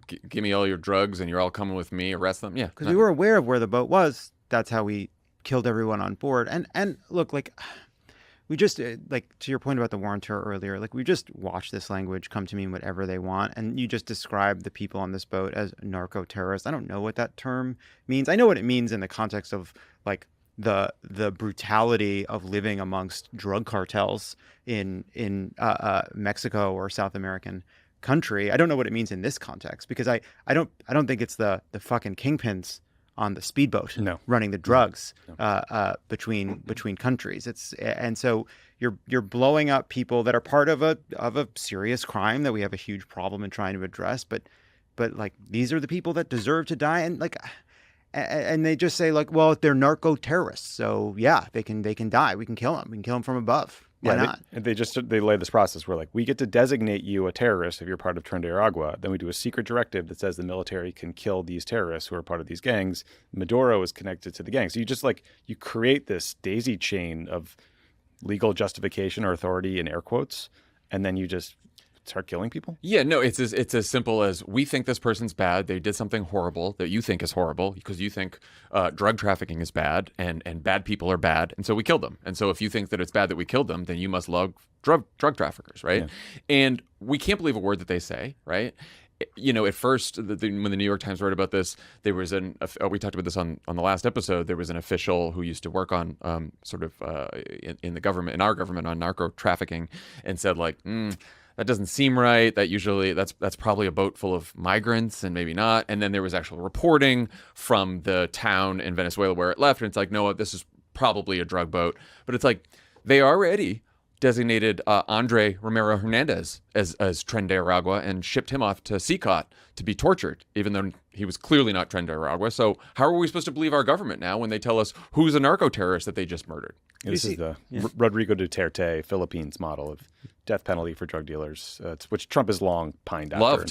give me all your drugs and you're all coming with me, arrest them. Yeah. Because we were aware of where the boat was. That's how we killed everyone on board. And look, we just, to your point about the war on terror earlier, we just watch this language come to mean whatever they want. And you just describe the people on this boat as narco-terrorists. I don't know what that term means. I know what it means in the context of, the brutality of living amongst drug cartels in Mexico or South American country. I don't know what it means in this context, because I don't think it's the fucking kingpins on the speedboat running the drugs between countries. And so you're blowing up people that are part of a serious crime that we have a huge problem in trying to address. But these are the people that deserve to die, and they just say well, they're narco terrorists, so yeah, they can die. We can kill them. We can kill them from above. Why not? They lay this process where we get to designate you a terrorist if you're part of Tren de Aragua. Then we do a secret directive that says the military can kill these terrorists who are part of these gangs. Maduro is connected to the gang. So you just you create this daisy chain of legal justification or authority in air quotes, and then you just start killing people? Yeah, no, it's as simple as we think this person's bad. They did something horrible that you think is horrible because you think drug trafficking is bad and bad people are bad. And so we killed them. And so if you think that it's bad that we killed them, then you must love drug traffickers, right? Yeah. And we can't believe a word that they say, right? At first, when the New York Times wrote about this, there was we talked about this on the last episode. There was an official who used to work on in the government, in our government, on narco trafficking, and said that doesn't seem right. That usually that's probably a boat full of migrants and maybe not. And then there was actual reporting from the town in Venezuela where it left. And it's no, this is probably a drug boat. But it's they already designated Andre Romero Hernandez as Tren de Aragua and shipped him off to CICOT to be tortured, even though he was clearly not Tren de Aragua. So how are we supposed to believe our government now when they tell us who's a narco-terrorist that they just murdered? This is the Rodrigo Duterte Philippines model of death penalty for drug dealers, which Trump has long pined after and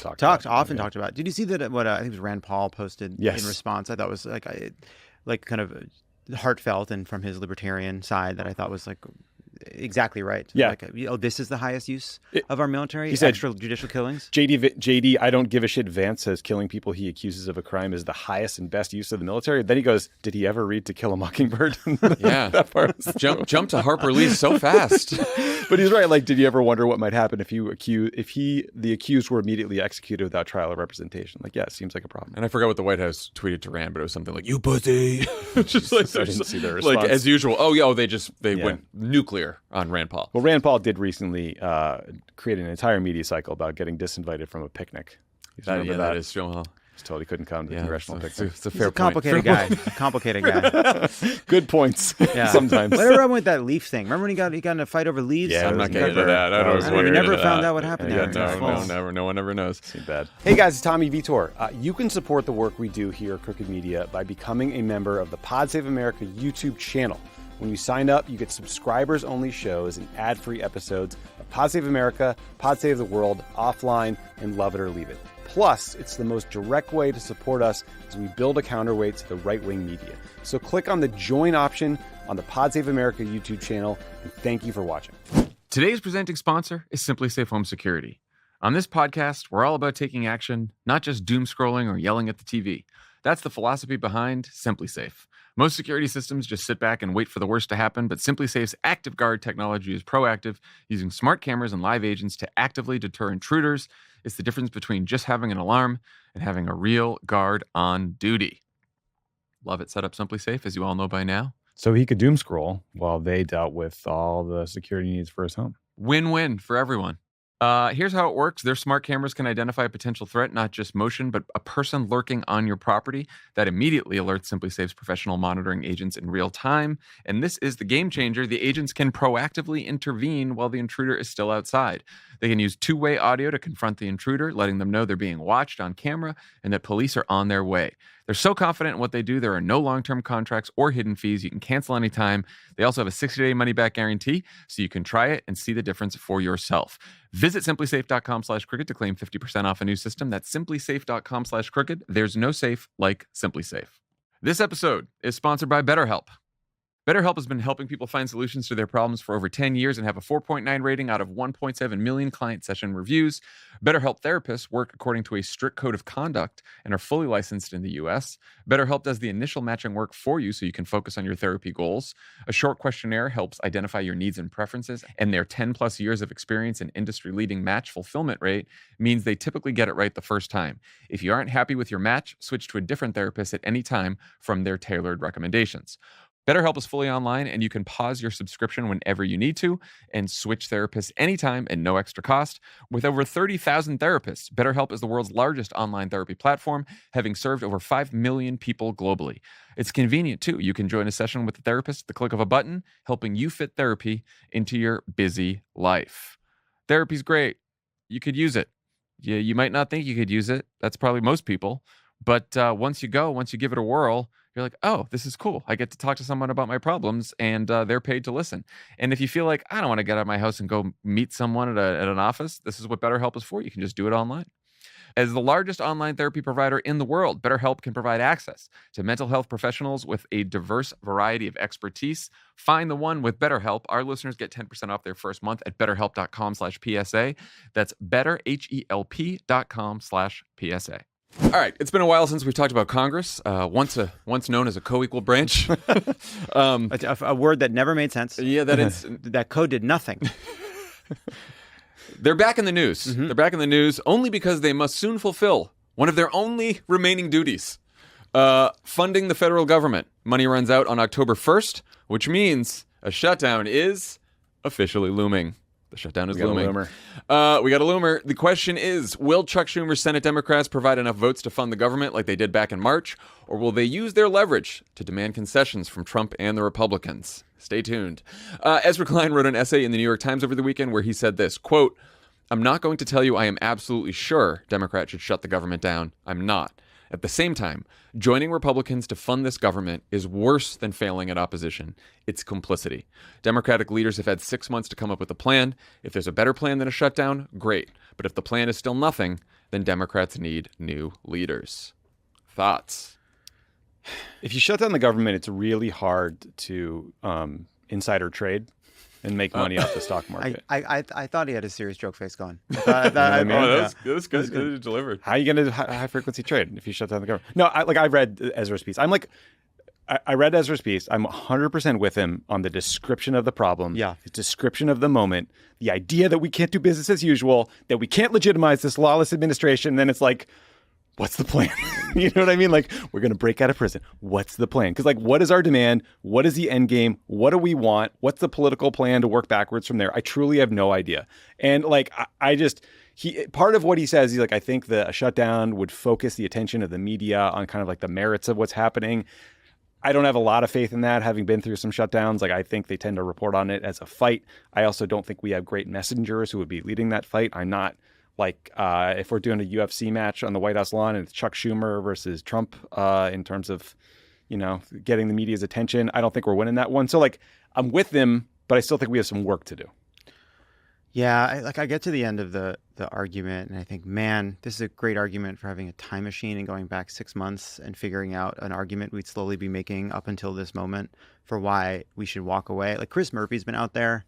talked about. Did you see that? What I think it was Rand Paul posted in response? I thought was kind of heartfelt and from his libertarian side that I thought was exactly right. Yeah. This is the highest use of our military. He said, extrajudicial killings. JD, I don't give a shit. Vance says killing people he accuses of a crime is the highest and best use of the military. Then he goes, did he ever read To Kill a Mockingbird? Yeah. That part jump to Harper Lee so fast. But he's right. Did you ever wonder what might happen if the accused were immediately executed without trial or representation? Yeah, it seems like a problem. And I forgot what the White House tweeted to Rand, but it was something like, "You pussy." Just I didn't see their response. As usual. Oh yeah. They went nuclear clear on Rand Paul. Well, Rand Paul did recently create an entire media cycle about getting disinvited from a picnic. That is true. Well, Just totally couldn't come to the congressional picnic. It's a He's fair a complicated point. guy. A complicated guy. Good points. Yeah. Sometimes. Whatever happened with that leaf thing? Remember when he got in a fight over leaves? Yeah, I'm not getting into Never- that. I I don't We never found out what happened Yeah, there. It's No, false. never. No one ever knows. Too bad. Hey guys, it's Tommy Vitor. You can support the work we do here at Crooked Media by becoming a member of the Pod Save America YouTube channel. When you sign up, you get subscribers-only shows and ad-free episodes of Pod Save America, Pod Save the World, Offline, and Love It or Leave It. Plus, it's the most direct way to support us as we build a counterweight to the right-wing media. So click on the join option on the Pod Save America YouTube channel, and thank you for watching. Today's presenting sponsor is Simply Safe Home Security. On this podcast, we're all about taking action, not just doom scrolling or yelling at the TV. That's the philosophy behind Simply Safe. Most security systems just sit back and wait for the worst to happen, but Simply Safe's Active Guard technology is proactive, using smart cameras and live agents to actively deter intruders. It's the difference between just having an alarm and having a real guard on duty. Lovett set up Simply Safe, as you all know by now. So he could doom scroll while they dealt with all the security needs for his home. Win-win for everyone. Here's how it works. Their smart cameras can identify a potential threat, not just motion, but a person lurking on your property. That immediately alerts Simply Safe's professional monitoring agents in real time. And this is the game changer. The agents can proactively intervene while the intruder is still outside. They can use two-way audio to confront the intruder, letting them know they're being watched on camera and that police are on their way. They're so confident in what they do, there are no long-term contracts or hidden fees. You can cancel anytime. They also have a 60-day money-back guarantee, so you can try it and see the difference for yourself. Visit simplysafe.com/crooked to claim 50% off a new system. That's simplysafe.com/crooked. There's no safe like Simply Safe. This episode is sponsored by BetterHelp. BetterHelp has been helping people find solutions to their problems for over 10 years and have a 4.9 rating out of 1.7 million client session reviews. BetterHelp therapists work according to a strict code of conduct and are fully licensed in the U.S. BetterHelp does the initial matching work for you so you can focus on your therapy goals. A short questionnaire helps identify your needs and preferences, and their 10-plus years of experience and industry-leading match fulfillment rate means they typically get it right the first time. If you aren't happy with your match, switch to a different therapist at any time from their tailored recommendations. BetterHelp is fully online, and you can pause your subscription whenever you need to and switch therapists anytime at no extra cost. With over 30,000 therapists, BetterHelp is the world's largest online therapy platform, having served over 5 million people globally. It's convenient, too. You can join a session with a therapist at the click of a button, helping you fit therapy into your busy life. Therapy's great. You could use it. You might not think you could use it. That's probably most people. But once you give it a whirl, you're like, oh, this is cool. I get to talk to someone about my problems, and they're paid to listen. And if you feel like, I don't want to get out of my house and go meet someone at an office, this is what BetterHelp is for. You can just do it online. As the largest online therapy provider in the world, BetterHelp can provide access to mental health professionals with a diverse variety of expertise. Find the one with BetterHelp. Our listeners get 10% off their first month at betterhelp.com/PSA. That's betterhelp.com/PSA. All right, it's been a while since we've talked about Congress, once known as a co-equal branch. A word that never made sense. Yeah, that is. That code did nothing. They're back in the news. Mm-hmm. They're back in the news only because they must soon fulfill one of their only remaining duties, funding the federal government. Money runs out on October 1st, which means a shutdown is officially looming. The shutdown is looming. We got a loomer. The question is, will Chuck Schumer's Senate Democrats provide enough votes to fund the government like they did back in March, or will they use their leverage to demand concessions from Trump and the Republicans? Stay tuned. Ezra Klein wrote an essay in the New York Times over the weekend where he said this, quote, "I'm not going to tell you I am absolutely sure Democrats should shut the government down. I'm not. At the same time, joining Republicans to fund this government is worse than failing at opposition. It's complicity. Democratic leaders have had 6 months to come up with a plan. If there's a better plan than a shutdown, great. But if the plan is still nothing, then Democrats need new leaders." Thoughts? If you shut down the government, it's really hard to insider trade and make money off the stock market. I thought he had a serious joke face going. That was good. Good delivered. How are you going to high frequency trade if you shut down the government? No, I read Ezra's piece. I read Ezra's piece. I'm 100% with him on the description of the problem. Yeah. His description of the moment, the idea that we can't do business as usual, that we can't legitimize this lawless administration. Then it's like, what's the plan? You know what I mean? Like, we're going to break out of prison. What's the plan? Because, like, what is our demand? What is the end game? What do we want? What's the political plan to work backwards from there? I truly have no idea. And, like, part of what he says, he's like, I think a shutdown would focus the attention of the media on kind of like the merits of what's happening. I don't have a lot of faith in that, having been through some shutdowns. Like, I think they tend to report on it as a fight. I also don't think we have great messengers who would be leading that fight. I'm not like, if we're doing a UFC match on the White House lawn and it's Chuck Schumer versus Trump in terms of, getting the media's attention, I don't think we're winning that one. So, like, I'm with them, but I still think we have some work to do. Yeah, I get to the end of the argument and I think, man, this is a great argument for having a time machine and going back 6 months and figuring out an argument we'd slowly be making up until this moment for why we should walk away. Like, Chris Murphy's been out there,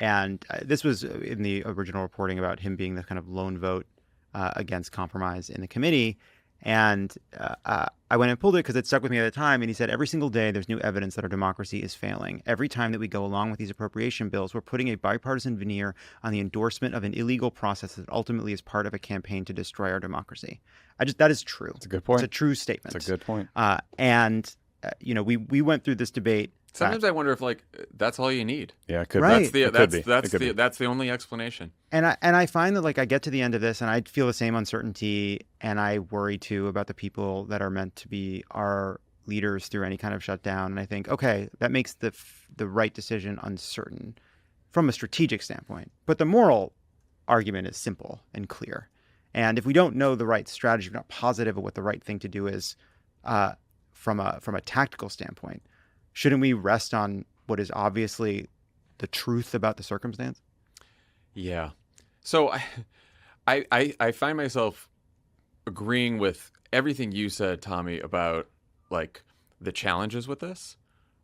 and this was in the original reporting about him being the kind of lone vote against compromise in the committee. And I went and pulled it because it stuck with me at the time. And he said, every single day there's new evidence that our democracy is failing. Every time that we go along with these appropriation bills, we're putting a bipartisan veneer on the endorsement of an illegal process that ultimately is part of a campaign to destroy our democracy. That is true. It's a good point. It's a true statement. It's a good point. We went through this debate. Sometimes I wonder if, like, that's all you need. Yeah, it could right. be. That's the only explanation. And I find that, like, I get to the end of this and I feel the same uncertainty, and I worry too about the people that are meant to be our leaders through any kind of shutdown. And I think, okay, that makes the right decision uncertain from a strategic standpoint, but the moral argument is simple and clear. And if we don't know the right strategy, we're not positive of what the right thing to do is from a tactical standpoint, shouldn't we rest on what is obviously the truth about the circumstance? Yeah. So I find myself agreeing with everything you said, Tommy, about, like, the challenges with this.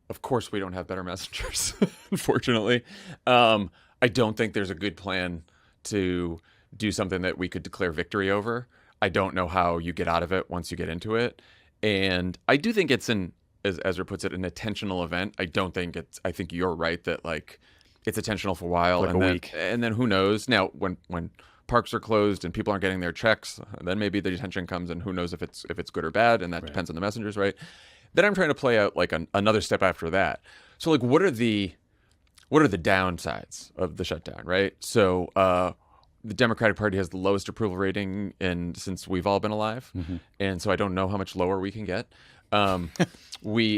Of course, we don't have better messengers, unfortunately. I don't think there's a good plan to do something that we could declare victory over. I don't know how you get out of it once you get into it. And I do think it's as Ezra puts it, an attentional event. I think you're right that, like, it's attentional for a while, like and a week. And then who knows? Now, when parks are closed and people aren't getting their checks, then maybe the attention comes, and who knows if it's good or bad, and that depends on the messengers, right? Then I'm trying to play out, like, another step after that. So, like, what are the downsides of the shutdown, right? So, the Democratic Party has the lowest approval rating since we've all been alive, and so I don't know how much lower we can get. We'll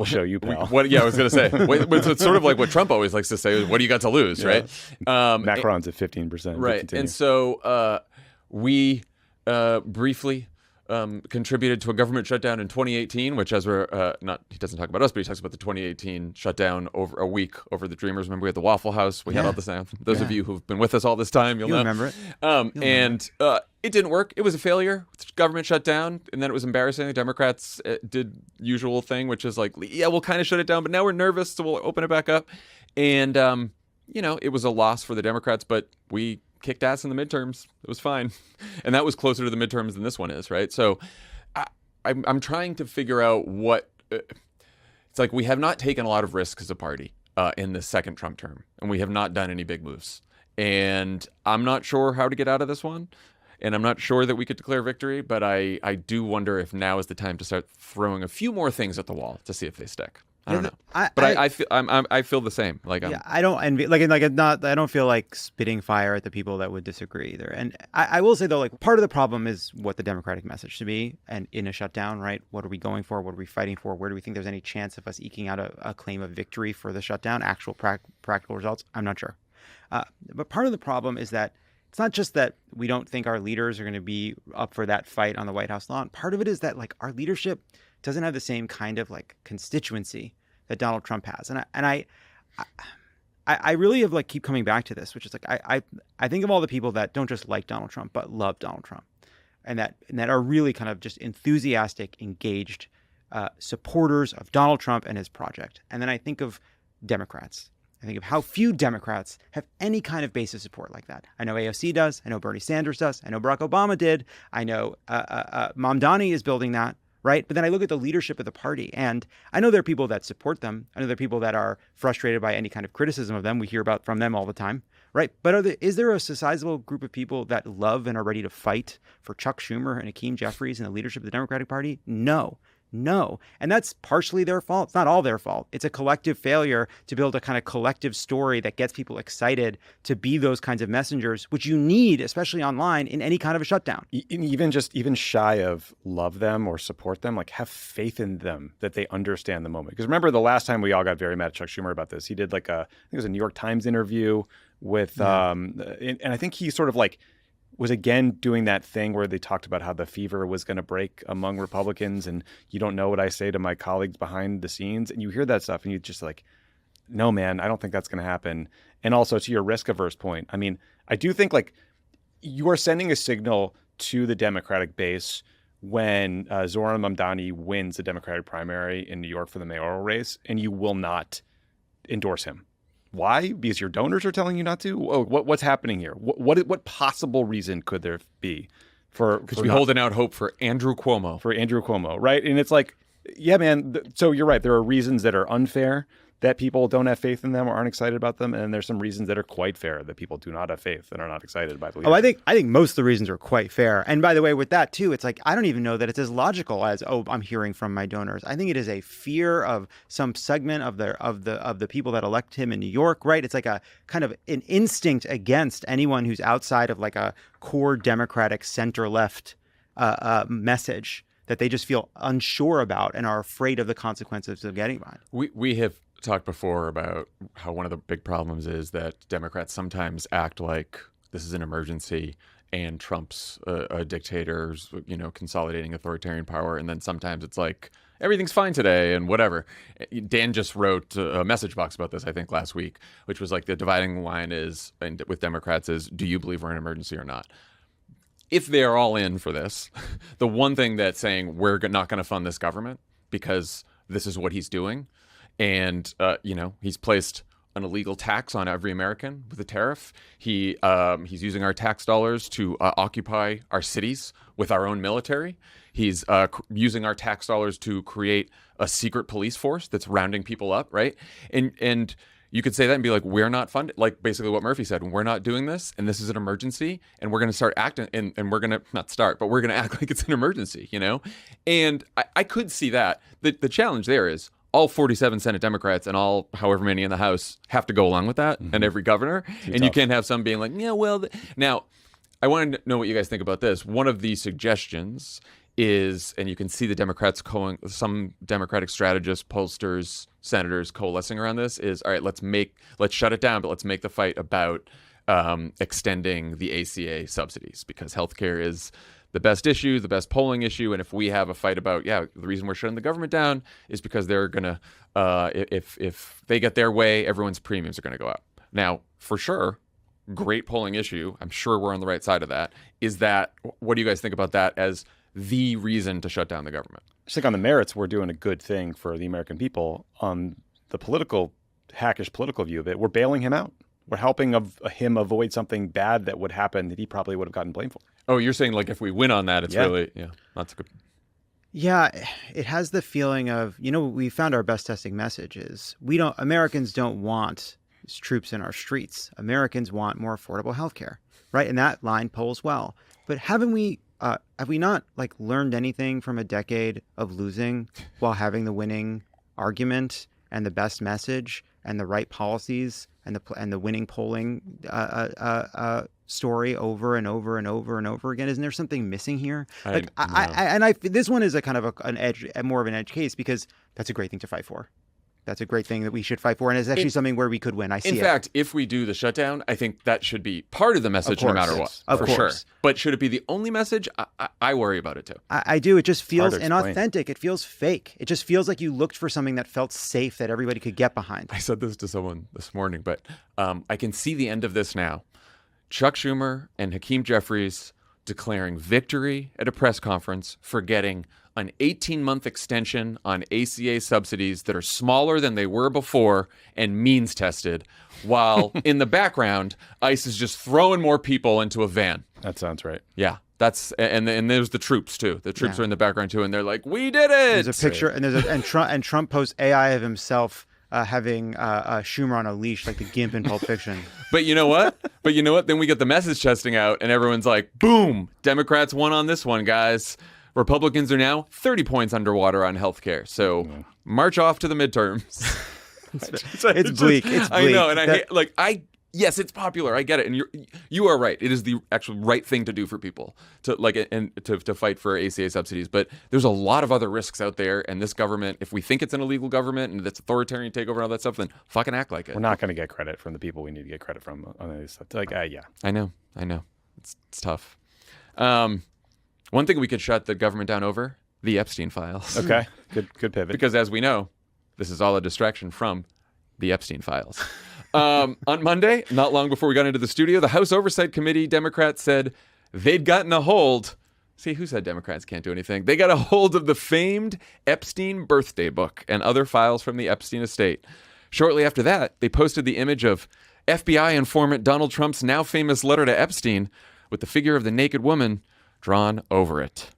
show you, pal. I was going to say, it's sort of like what Trump always likes to say: "What do you got to lose?" Right? Macron's at 15%. Right, and so we briefly contributed to a government shutdown in 2018, which, as he doesn't talk about us, but he talks about the 2018 shutdown over a week over the Dreamers. Remember, we had the Waffle House. We had all this. Those of you who've been with us all this time, you'll know. Remember it. It didn't work. It was a failure. Government shut down, and then it was embarrassing. The Democrats did usual thing, which is like, yeah, we'll kind of shut it down, but now we're nervous, so we'll open it back up. And it was a loss for the Democrats, but we kicked ass in the midterms. It was fine. And that was closer to the midterms than this one is, right? So I'm trying to figure out what it's like. We have not taken a lot of risks as a party in the second Trump term, and we have not done any big moves. And I'm not sure how to get out of this one. And I'm not sure that we could declare victory, but I do wonder if now is the time to start throwing a few more things at the wall to see if they stick. I don't know, I feel the same. Like, I don't envy, I don't feel like spitting fire at the people that would disagree either. And I will say, though, like, part of the problem is what the Democratic message should be, and in a shutdown, right? What are we going for? What are we fighting for? Where do we think there's any chance of us eking out a claim of victory for the shutdown? Actual practical results? I'm not sure. But part of the problem is that it's not just that we don't think our leaders are going to be up for that fight on the White House lawn. Part of it is that, like, our leadership doesn't have the same kind of, like, constituency that Donald Trump has. And I really have, like, keep coming back to this, which is like, I think of all the people that don't just like Donald Trump, but love Donald Trump, and that are really kind of just enthusiastic, engaged supporters of Donald Trump and his project. And then I think of Democrats. I think of how few Democrats have any kind of base of support like that. I know AOC does. I know Bernie Sanders does. I know Barack Obama did. I know Mamdani is building that, right? But then I look at the leadership of the party, and I know there are people that support them. I know there are people that are frustrated by any kind of criticism of them. We hear about from them all the time, right? But is there a sizable group of people that love and are ready to fight for Chuck Schumer and Hakeem Jeffries and the leadership of the Democratic Party? No. And that's partially their fault. It's not all their fault. It's a collective failure to build a kind of collective story that gets people excited to be those kinds of messengers, which you need, especially online, in any kind of a shutdown. Even shy of love them or support them, like have faith in them that they understand the moment. Because remember the last time we all got very mad at Chuck Schumer about this, he did like I think it was a New York Times interview with, and I think he sort of like was again doing that thing where they talked about how the fever was going to break among Republicans, and you don't know what I say to my colleagues behind the scenes. And you hear that stuff and you just like, no, man, I don't think that's going to happen. And also to your risk averse point, I mean, I do think like you are sending a signal to the Democratic base when Zohran Mamdani wins the Democratic primary in New York for the mayoral race, and you will not endorse him. Why? Because your donors are telling you not to? Oh, what's happening here? What possible reason could there be for Because we're holding out hope for Andrew Cuomo. Right? And it's like, yeah, man. So you're right. There are reasons that are unfair that people don't have faith in them or aren't excited about them, and there's some reasons that are quite fair that people do not have faith and are not excited by the leadership. I think most of the reasons are quite fair. And by the way, with that too, it's like I don't even know that it's as logical as I'm hearing from my donors. I think it is a fear of some segment of the people that elect him in New York, right? It's like a kind of an instinct against anyone who's outside of like a core Democratic center left message that they just feel unsure about and are afraid of the consequences of getting behind. We have talked before about how one of the big problems is that Democrats sometimes act like this is an emergency and Trump's a dictator, consolidating authoritarian power. And then sometimes it's like, everything's fine today and whatever. Dan just wrote a message box about this, I think, last week, which was like the dividing line is, and with Democrats is, do you believe we're in an emergency or not? If they're all in for this, the one thing that's saying we're not going to fund this government because this is what he's doing. And, he's placed an illegal tax on every American with a tariff. He's using our tax dollars to occupy our cities with our own military. He's using our tax dollars to create a secret police force that's rounding people up, right? And you could say that and be like, we're not funded. Like basically what Murphy said, we're not doing this and this is an emergency and we're going to start acting and we're going to not start, but we're going to act like it's an emergency, And I could see that. The challenge there is all 47 Senate Democrats and all however many in the House have to go along with that, and every governor. And you can't have some being like, yeah, well, now I want to know what you guys think about this. One of the suggestions is, and you can see the Democrats, some Democratic strategists, pollsters, senators coalescing around this is, all right, let's shut it down, but let's make the fight about extending the ACA subsidies because healthcare is the best issue, the best polling issue. And if we have a fight about, the reason we're shutting the government down is because they're going to, if they get their way, everyone's premiums are going to go up. Now, for sure, great polling issue. I'm sure we're on the right side of that. What do you guys think about that as the reason to shut down the government? I think on the merits, we're doing a good thing for the American people. On the hackish political view of it, we're bailing him out. We're helping him avoid something bad that would happen that he probably would have gotten blamed for. Oh, you're saying like if we win on that, it's really, that's good. Yeah, it has the feeling of, we found our best testing message is Americans don't want troops in our streets. Americans want more affordable healthcare, right? And that line polls well. But have we not like learned anything from a decade of losing while having the winning argument and the best message and the right policies and the winning polling story over and over and over and over again? Isn't there something missing here? This one is a kind of more of an edge case because that's a great thing to fight for. That's a great thing that we should fight for, and it's actually something where we could win. In fact, if we do the shutdown, I think that should be part of the message, no matter what. Of course. Sure. But should it be the only message? I worry about it too. I do. It just feels inauthentic. It feels fake. It just feels like you looked for something that felt safe that everybody could get behind. I said this to someone this morning, but I can see the end of this now. Chuck Schumer and Hakeem Jeffries declaring victory at a press conference for getting an 18-month extension on ACA subsidies that are smaller than they were before and means tested, while in the background, ICE is just throwing more people into a van. That sounds right. Yeah. And there's the troops too. The troops are in the background too, and they're like, "We did it." There's a picture, and Trump posts AI of himself having Schumer on a leash like the Gimp in Pulp Fiction. But you know what? Then we get the message testing out, and everyone's like, boom, Democrats won on this one, guys. Republicans are now 30 points underwater on healthcare. So march off to the midterms. It's bleak. It's bleak. I know, and yes, it's popular. I get it, and you are right. It is the actual right thing to do for people to fight for ACA subsidies. But there's a lot of other risks out there, and this government, if we think it's an illegal government and it's authoritarian takeover and all that stuff, then fucking act like it. We're not going to get credit from the people we need to get credit from on this stuff. Yeah. I know. It's tough. One thing we could shut the government down over: the Epstein files. Okay, good pivot. Because as we know, this is all a distraction from the Epstein files. On Monday, not long before we got into the studio, the House Oversight Committee Democrats said they'd gotten a hold. See, who said Democrats can't do anything? They got a hold of the famed Epstein birthday book and other files from the Epstein estate. Shortly after that, they posted the image of FBI informant Donald Trump's now famous letter to Epstein with the figure of the naked woman drawn over it.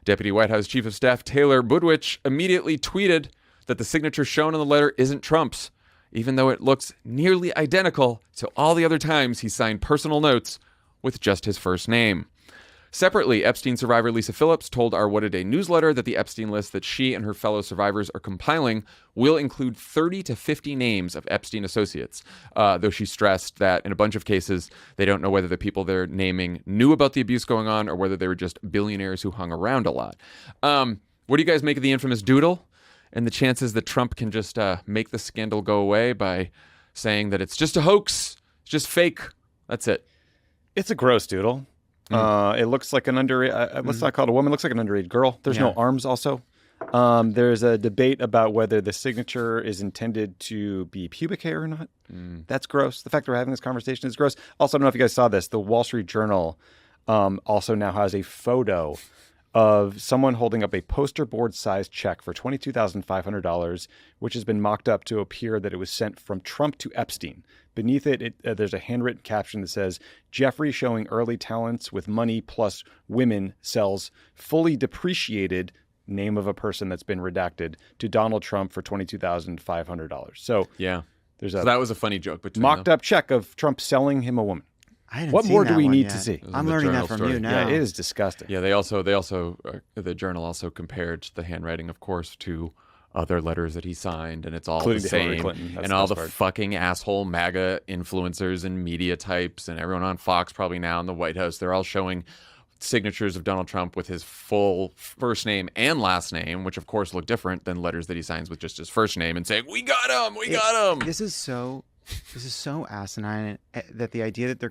Deputy White House Chief of Staff Taylor Budwich immediately tweeted that the signature shown on the letter isn't Trump's, even though it looks nearly identical to all the other times he signed personal notes with just his first name. Separately, Epstein survivor Lisa Phillips told our What a Day newsletter that the Epstein list that she and her fellow survivors are compiling will include 30 to 50 names of Epstein associates, though she stressed that in a bunch of cases, they don't know whether the people they're naming knew about the abuse going on or whether they were just billionaires who hung around a lot. What do you guys make of the infamous doodle and the chances that Trump can just make the scandal go away by saying that it's just a hoax, it's just fake, that's it? It's a gross doodle. It looks like an underage, let's not call it a woman, it looks like an underage girl. There's no arms also. There's a debate about whether the signature is intended to be pubic hair or not. That's gross. The fact that we're having this conversation is gross. Also, I don't know if you guys saw this. The Wall Street Journal also now has a photo of someone holding up a poster board sized check for $22,500, which has been mocked up to appear that it was sent from Trump to Epstein. Beneath it, there's a handwritten caption that says, Jeffrey showing early talents with money plus women sells fully depreciated name of a person that's been redacted to Donald Trump for $22,500. So yeah, there's so that was a funny joke. Mocked up check of Trump selling him a woman. What more do we need to see? I'm learning that from you now. Yeah, it is disgusting. Yeah, the Journal also compared the handwriting, of course, to other letters that he signed, and it's all including the same. And all the fucking asshole MAGA influencers and media types and everyone on Fox probably now in the White House, they're all showing signatures of Donald Trump with his full first name and last name, which of course look different than letters that he signs with just his first name and saying, we got him. This is so asinine that the idea that they're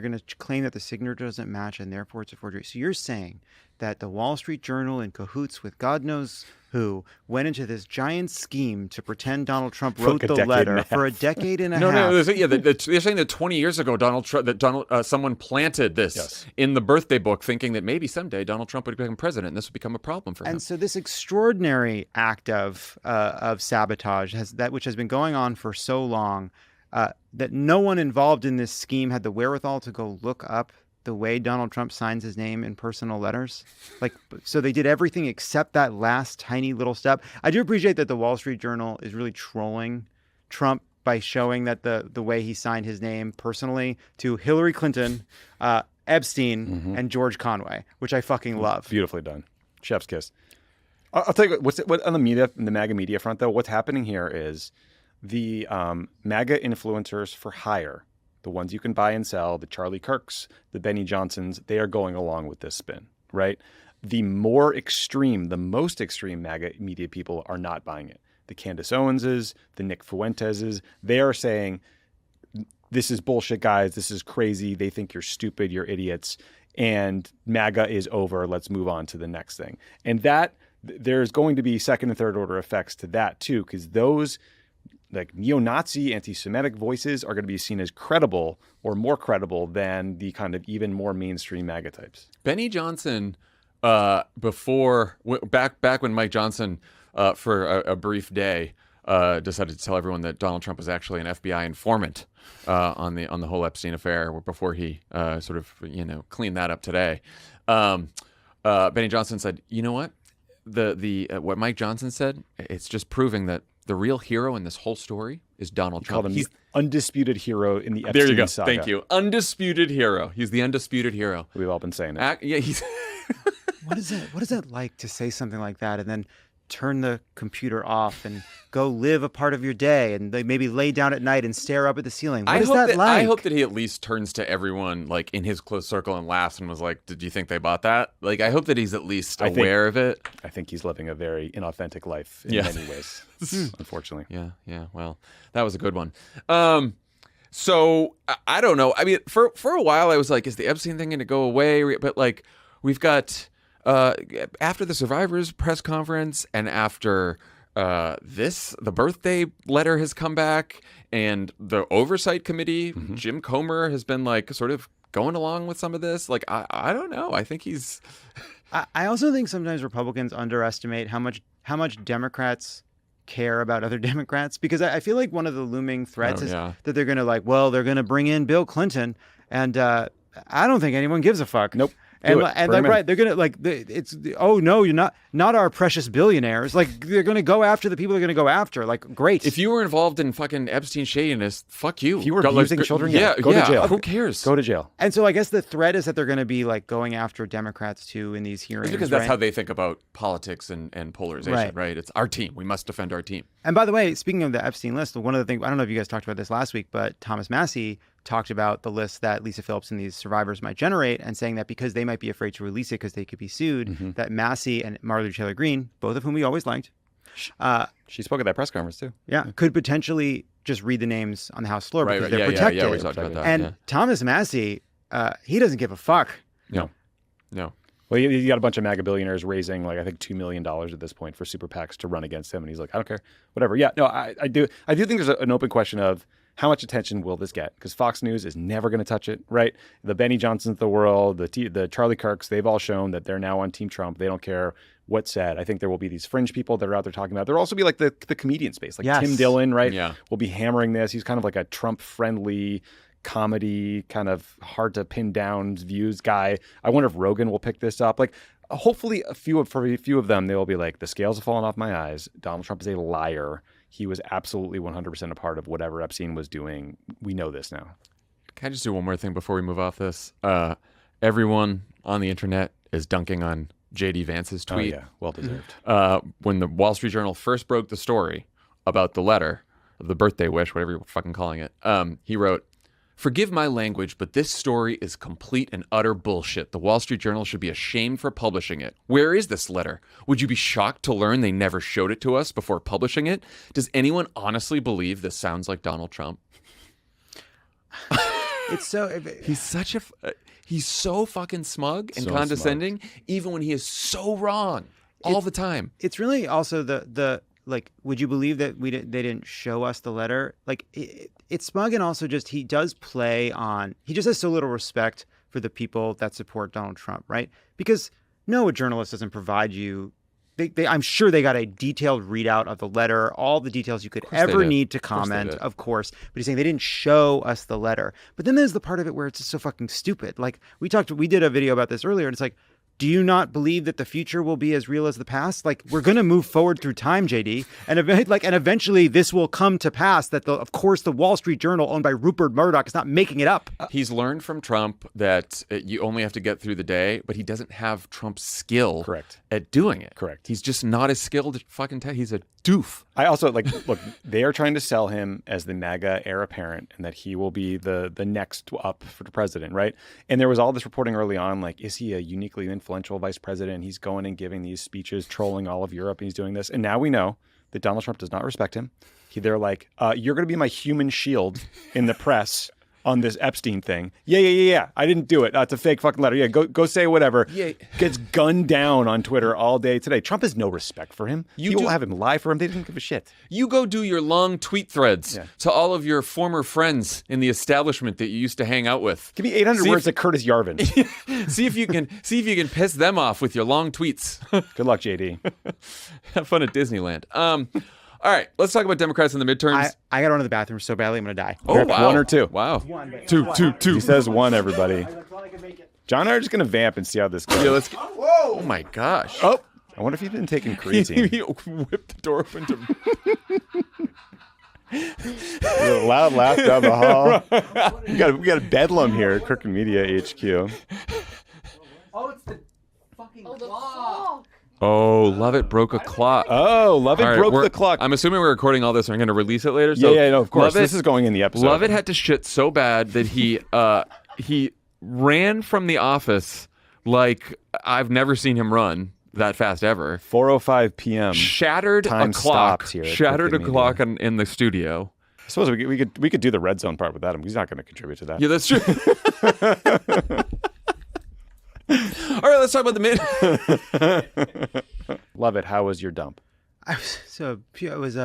gonna claim that the signature doesn't match and therefore it's a forgery. So you're saying that the Wall Street Journal in cahoots with God knows who went into this giant scheme to pretend Donald Trump wrote the letter for a decade and a half. No, they're saying that 20 years ago someone planted this in the birthday book, thinking that maybe someday Donald Trump would become president and this would become a problem for him. And so this extraordinary act of sabotage which has been going on for so long, that no one involved in this scheme had the wherewithal to go look up the way Donald Trump signs his name in personal letters. So they did everything except that last tiny little step. I do appreciate that the Wall Street Journal is really trolling Trump by showing that the way he signed his name personally to Hillary Clinton, Epstein, and George Conway, which I fucking love. Beautifully done. Chef's kiss. I'll tell you what on the MAGA media front, though, what's happening here is the MAGA influencers for hire, the ones you can buy and sell, the Charlie Kirks, the Benny Johnsons, they are going along with this spin, right? The most extreme MAGA media people are not buying it. The Candace Owenses, the Nick Fuenteses, they are saying, this is bullshit, guys. This is crazy. They think you're stupid. You're idiots. And MAGA is over. Let's move on to the next thing. And that there's going to be second and third order effects to that too, because those like neo-Nazi, anti-Semitic voices are going to be seen as credible or more credible than the kind of even more mainstream MAGA types. Benny Johnson, back when Mike Johnson, for a brief day, decided to tell everyone that Donald Trump was actually an FBI informant on the whole Epstein affair before he cleaned that up today. Benny Johnson said, you know what? The what Mike Johnson said, it's just proving that the real hero in this whole story is Donald Trump. Called him the undisputed hero in the Epstein There you go. saga. Thank you. Undisputed hero. He's the undisputed hero. We've all been saying it. Yeah, he's... What is it like to say something like that and then turn the computer off and go live a part of your day and maybe lay down at night and stare up at the ceiling? What is that like? I hope that he at least turns to everyone like in his close circle and laughs and was like, "Did you think they bought that?" Like, I hope that he's at least aware of it. I think he's living a very inauthentic life in many ways, unfortunately. Yeah. Well, that was a good one. So I don't know. I mean, for a while I was like, is the Epstein thing going to go away? But like, we've got after the survivors press conference and after the birthday letter has come back and the oversight committee, Jim Comer has been like sort of going along with some of this. Like, I don't know. I think he's. I also think sometimes Republicans underestimate how much Democrats care about other Democrats, because I feel like one of the looming threats is that they're going to bring in Bill Clinton, and I don't think anyone gives a fuck. Nope. And they're gonna you're not our precious billionaires. Like, they're gonna go after the people they're gonna go after. Like, great. If you were involved in fucking Epstein shadiness, fuck you. If you were abusing children, go to jail. Who cares? Go to jail. And so I guess the threat is that they're gonna be like going after Democrats too in these hearings. It's because that's how they think about politics and polarization, right? It's our team. We must defend our team. And by the way, speaking of the Epstein list, one of the things, I don't know if you guys talked about this last week, but Thomas Massie talked about the list that Lisa Phillips and these survivors might generate, and saying that because they might be afraid to release it because they could be sued, that Massie and Marjorie Taylor Greene, both of whom we always liked, she spoke at that press conference too. Could potentially just read the names on the House floor because they're protected. Yeah, we talked about that. And Thomas Massie, he doesn't give a fuck. No. Well, you got a bunch of MAGA billionaires raising, like, I think $2 million at this point for super PACs to run against him, and he's like, I don't care, whatever. Yeah, no, I do think there's an open question of how much attention will this get? Because Fox News is never going to touch it, right? The Benny Johnsons of the world, the Charlie Kirks, they've all shown that they're now on Team Trump. They don't care what's said. I think there will be these fringe people that are out there talking about it. There'll also be like the comedian space, like Tim Dillon, right? Yeah. Will be hammering this. He's kind of like a Trump-friendly comedy, kind of hard to pin down views guy. I wonder if Rogan will pick this up. Like, hopefully for a few of them, they will be like, the scales have fallen off my eyes. Donald Trump is a liar. He was absolutely 100% a part of whatever Epstein was doing. We know this now. Can I just do one more thing before we move off this? Everyone on the internet is dunking on J.D. Vance's tweet. Oh, yeah. Well deserved. When the Wall Street Journal first broke the story about the letter, the birthday wish, whatever you're fucking calling it, he wrote, "Forgive my language, but this story is complete and utter bullshit. The Wall Street Journal should be ashamed for publishing it. Where is this letter? Would you be shocked to learn they never showed it to us before publishing it? Does anyone honestly believe this sounds like Donald Trump?" It's so... He's so fucking smug and So condescending, even when he is so wrong all the time. It's really also the like, would you believe that they didn't show us the letter? Like, it's smug, and also just he just has so little respect for the people that support Donald Trump, right? Because no, a journalist doesn't provide you. I'm sure they got a detailed readout of the letter, all the details you could ever need to comment, of course. But he's saying they didn't show us the letter. But then there's the part of it where it's just so fucking stupid. Like, we did a video about this earlier, and it's like, do you not believe that the future will be as real as the past? Like, we're going to move forward through time, JD. And eventually this will come to pass that, of course, the Wall Street Journal owned by Rupert Murdoch is not making it up. He's learned from Trump that you only have to get through the day, but he doesn't have Trump's skill at doing it. Correct. He's just not as skilled at fucking he's a doof. I also look, they are trying to sell him as the MAGA heir apparent and that he will be the next up for the president, right? And there was all this reporting early on, like, is he a uniquely influential vice president? He's going and giving these speeches, trolling all of Europe, and he's doing this. And now we know that Donald Trump does not respect him. They're like, you're going to be my human shield in the press on this Epstein thing. Yeah. I didn't do it. It's a fake fucking letter. Yeah, go say whatever. Yeah. Gets gunned down on Twitter all day today. Trump has no respect for him. He will have him lie for him. They didn't give a shit. You go do your long tweet threads to all of your former friends in the establishment that you used to hang out with. Give me 800 words to Curtis Yarvin. see if you can piss them off with your long tweets. Good luck, JD. Have fun at Disneyland. All right, let's talk about Democrats in the midterms. I got to run to the bathroom so badly I'm going to die. Oh, wow. One or two? Wow. Two. He says one, everybody. John and I are just going to vamp and see how this goes. Yeah, let's. Whoa! Oh, my gosh. Oh, I wonder if he's been taking creatine. He whipped the door open to A loud laugh down the hall. We got a bedlam here at Crooked Media HQ. Oh, it's the fucking clock. Oh, Lovett broke a clock. Oh, Lovett All right, broke the clock. I'm assuming we're recording all this and I'm going to release it later. So Yeah, no, of course. Lovett, This is going in the episode. Lovett had to shit so bad that he ran from the office like I've never seen him run that fast ever. 4:05 p.m. Shattered Time a clock. stops here at Shattered a Crooked clock in the studio. I suppose we could do the red zone part without him. He's not going to contribute to that. Yeah, that's true. All right, let's talk about the mid. Lovett, how was your dump? It was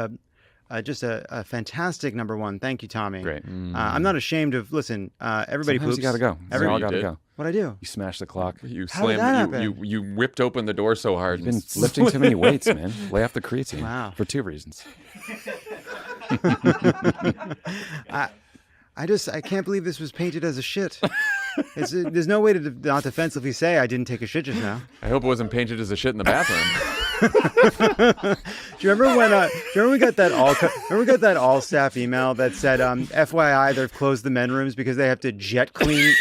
just a fantastic number one. Thank you, Tommy. Great. I'm not ashamed of. Listen, everybody Sometimes poops. you got to go. We all got to did. go. What I do? You smashed the clock. You How did that slammed. happen? You whipped open the door so hard. You've been lifting too many weights, man. Lay off the creatine. Wow. For 2 reasons. I can't believe this was painted as a shit. There's no way to not defensively say I didn't take a shit just now. I hope it wasn't painted as a shit in the bathroom. Do you remember when? Do you remember we got that all staff email that said, "FYI, they've closed the men rooms because they have to jet clean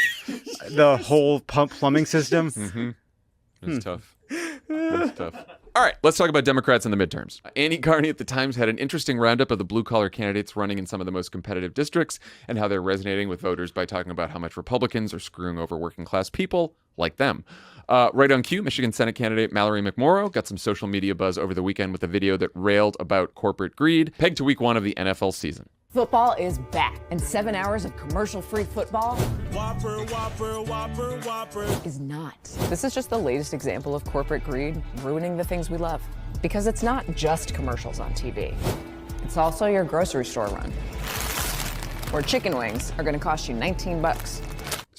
the whole plumbing system." Mm-hmm. It's tough. It's tough. All right, let's talk about Democrats in the midterms. Annie Carney at the Times had an interesting roundup of the blue-collar candidates running in some of the most competitive districts and how they're resonating with voters by talking about how much Republicans are screwing over working-class people like them. Right on cue, Michigan Senate candidate Mallory McMorrow got some social media buzz over the weekend with a video that railed about corporate greed, pegged to week 1 of the NFL season. Football is back, and 7 hours of commercial-free football is not. This is just the latest example of corporate greed ruining the things we love. Because it's not just commercials on TV. It's also your grocery store run, where chicken wings are going to cost you $19.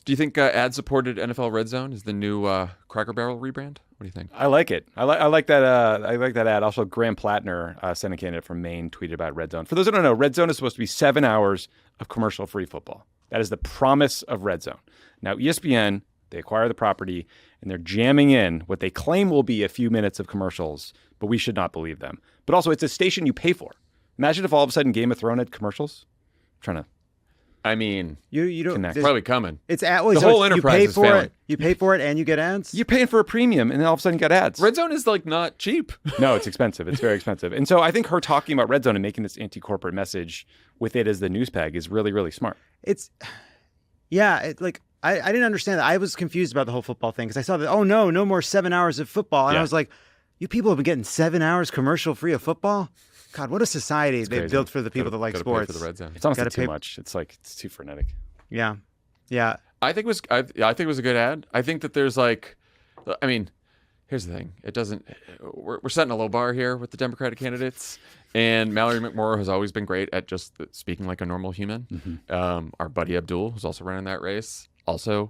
Do you think ad-supported NFL Red Zone is the new Cracker Barrel rebrand? What do you think? I like it. I like that. I like that ad. Also, Graham Plattner, Senate candidate from Maine, tweeted about Red Zone. For those who don't know, Red Zone is supposed to be 7 hours of commercial-free football. That is the promise of Red Zone. Now, ESPN, they acquire the property, and they're jamming in what they claim will be a few minutes of commercials, but we should not believe them. But also, it's a station you pay for. Imagine if all of a sudden Game of Thrones had commercials. I'm trying to. I mean, You don't. Connect. probably coming. It's The whole enterprise is failing. You pay for it, and you get ads. You're paying for a premium, and then all of a sudden you got ads. Red Zone is like not cheap. No, it's expensive. It's very expensive. And so I think her talking about Red Zone and making this anti-corporate message with it as the news peg is really, really smart. I didn't understand that. I was confused about the whole football thing because I saw that. Oh no more 7 hours of football, and I was like, you people have been getting 7 hours commercial free of football. God, what a society they've crazy. built for the people that like Gotta pay sports. for the Red Zone. It's honestly Gotta too pay- much. It's like it's too frenetic. Yeah. I think it was a good ad. I think that there's like, I mean, here's the thing. It doesn't. We're setting a low bar here with the Democratic candidates, and Mallory McMorrow has always been great at just speaking like a normal human. Mm-hmm. Our buddy Abdul, who's also running that race, also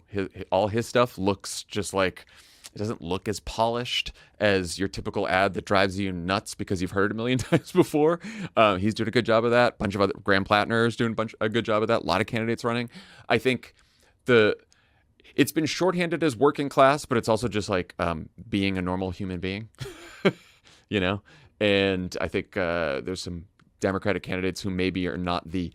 all his stuff looks just like. It doesn't look as polished as your typical ad that drives you nuts because you've heard it a million times before. He's doing a good job of that. A bunch of other Graham Plattner is doing a good job of that. A lot of candidates running. I think it's been shorthanded as working class, but it's also just like being a normal human being, you know. And I think there's some Democratic candidates who maybe are not the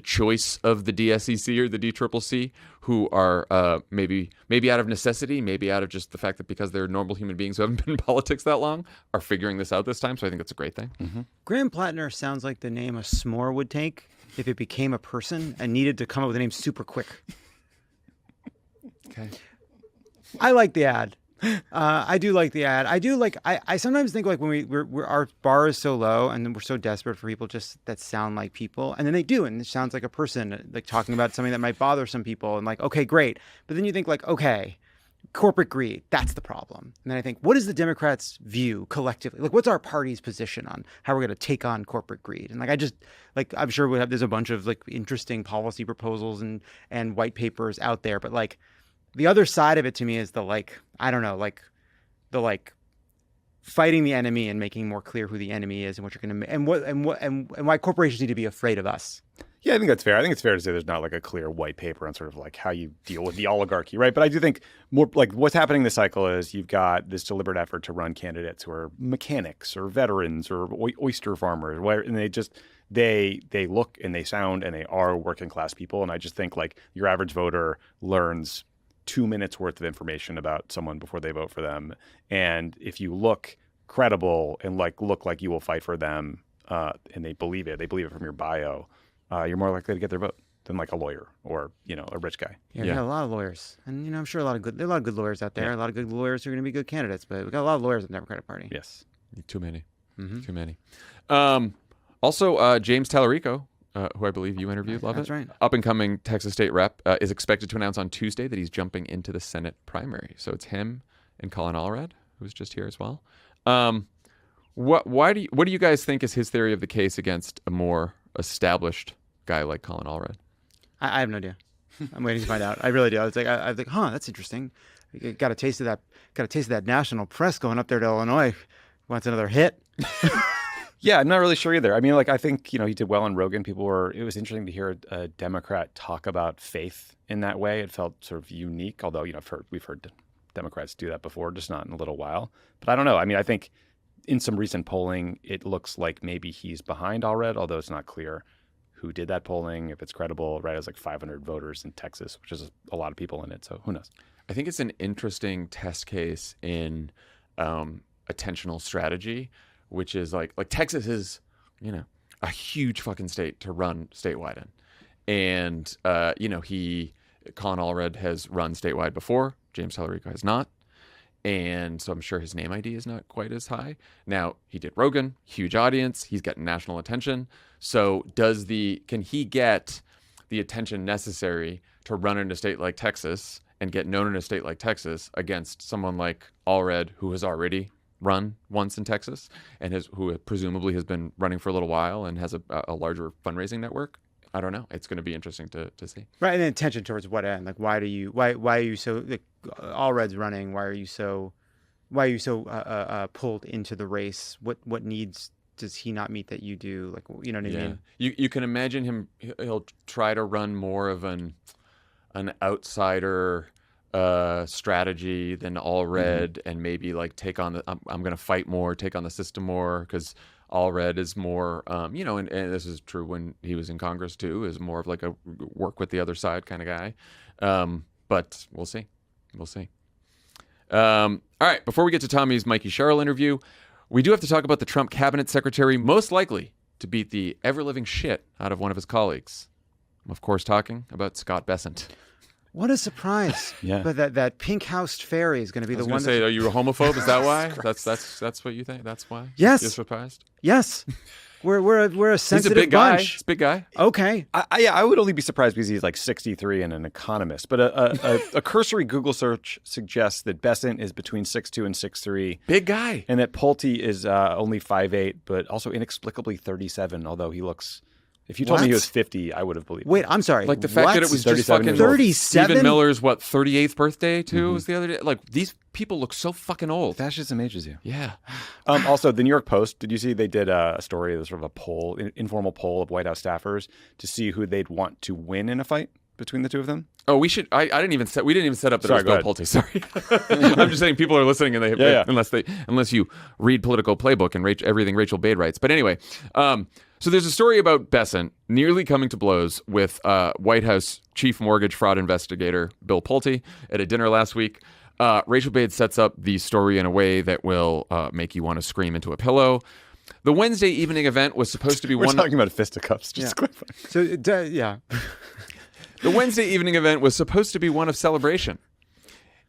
choice of the DSCC or the DCCC, who are maybe out of necessity, maybe out of just the fact that because they're normal human beings who haven't been in politics that long, are figuring this out this time. So I think that's a great thing. Mm-hmm. Graham Plattner sounds like the name a s'more would take if it became a person and needed to come up with a name super quick. Okay. I like the ad. I do like the ad. I sometimes think like when we're our bar is so low and then we're so desperate for people just that sound like people, and then they do, and it sounds like a person like talking about something that might bother some people, and like, okay, great. But then you think like, okay, corporate greed, that's the problem. And then I think, what is the Democrats' view collectively? Like, what's our party's position on how we're going to take on corporate greed? And like, I'm sure there's a bunch of like interesting policy proposals and white papers out there, but like, the other side of it to me is the like, I don't know, like the like fighting the enemy and making more clear who the enemy is and what you're going to and why corporations need to be afraid of us. Yeah, I think that's fair. I think it's fair to say there's not like a clear white paper on sort of like how you deal with the oligarchy, right? But I do think more like what's happening this cycle is you've got this deliberate effort to run candidates who are mechanics or veterans or oyster farmers, and they look and they sound and they are working class people. And I just think like your average voter learns 2 minutes worth of information about someone before they vote for them. And if you look credible and like look like you will fight for them, and they believe it from your bio, you're more likely to get their vote than like a lawyer or, a rich guy. Yeah, we got a lot of lawyers. And, I'm sure there are a lot of good lawyers out there. Yeah. A lot of good lawyers who are going to be good candidates, but we got a lot of lawyers in the Democratic Party. Yes. Too many. Mm-hmm. Too many. Also, James Tallarico, who I believe you interviewed, Lovett. That's right. Up-and-coming Texas state rep, is expected to announce on Tuesday that he's jumping into the Senate primary. So it's him and Colin Allred, who's just here as well. What do you guys think is his theory of the case against a more established guy like Colin Allred? I have no idea. I'm waiting to find out. I really do. I was like, I think, that's interesting. Got a taste of that national press going up there to Illinois. Wants another hit. Yeah, I'm not really sure either. I mean, like, I think, he did well on Rogan. It was interesting to hear a Democrat talk about faith in that way. It felt sort of unique, although, we've heard Democrats do that before, just not in a little while. But I don't know. I mean, I think in some recent polling, it looks like maybe he's behind Allred, although it's not clear who did that polling, if it's credible, right? It was like 500 voters in Texas, which is a lot of people in it. So who knows? I think it's an interesting test case in attentional strategy, which is like Texas is, a huge fucking state to run statewide in. And, Colin Allred has run statewide before. James Tallarico has not. And so I'm sure his name ID is not quite as high. Now, he did Rogan, huge audience. He's getting national attention. So can he get the attention necessary to run in a state like Texas and get known in a state like Texas against someone like Allred, who has already run once in Texas and who presumably has been running for a little while and has a larger fundraising network? I don't know. It's going to be interesting to see. Right, and then attention towards what end? Like, why are you so? Like, Allred's running. Why are you so pulled into the race? What needs does he not meet that you do? Like, you know what I mean? You can imagine him. He'll try to run more of an outsider strategy than Allred, and maybe like take on I'm going to fight more, take on the system more, because Allred is more, and this is true when he was in Congress too, is more of like a work with the other side kind of guy. But we'll see. All right, before we get to Tommy's Mikie Sherrill interview, we do have to talk about the Trump cabinet secretary most likely to beat the ever-living shit out of one of his colleagues. I'm, of course, talking about Scott Bessent. What a surprise! Yeah, but that pink-housed fairy is going to be the one. Are you a homophobe? Is that why? That's what you think? That's why? Yes. You're surprised? Yes. We're a sensitive He's a big bunch. guy. He's a big guy. Okay. I would only be surprised because he's like 63 and an economist. But a cursory Google search suggests that Bessent is between 6'2" and 6'3". Big guy. And that Pulte is only 5'8", but also inexplicably 37. Although he looks. If you told me he was 50, I would have believed. Wait, I'm sorry. Like the fact that it was just fucking 37. Stephen Miller's 38th birthday too was the other day. Like these people look so fucking old. Fascism ages you. Yeah. Also, the New York Post. Did you see they did a story, sort of a poll, informal poll of White House staffers to see who they'd want to win in a fight between the two of them? Oh, we should. We didn't even set up that it was Bill Pulte. Sorry, I'm just saying people are listening and unless you read Political Playbook and everything Rachel Bade writes. But anyway, so there's a story about Bessent nearly coming to blows with White House chief mortgage fraud investigator Bill Pulte at a dinner last week. Rachel Bade sets up the story in a way that will make you want to scream into a pillow. The Wednesday evening event was supposed to be We're talking about fisticuffs. Just clarify. So yeah. The Wednesday evening event was supposed to be one of celebration.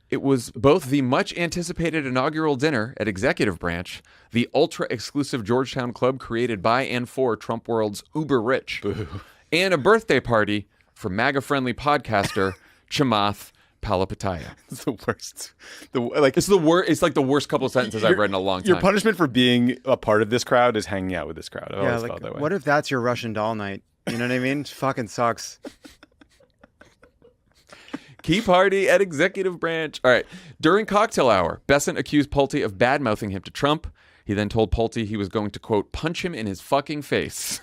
It was both the much-anticipated inaugural dinner at Executive Branch, the ultra-exclusive Georgetown club created by and for Trump world's uber-rich, and a birthday party for MAGA-friendly podcaster Chamath Palihapitiya. It's the worst. It's like the worst couple of sentences I've read in a long time. Your punishment for being a part of this crowd is hanging out with this crowd. I've always felt that way. What if that's your Russian doll night? You know what I mean? It fucking sucks. Key party at executive branch. All right. During cocktail hour, Bessent accused Pulte of bad-mouthing him to Trump. He then told Pulte he was going to, quote, punch him in his fucking face.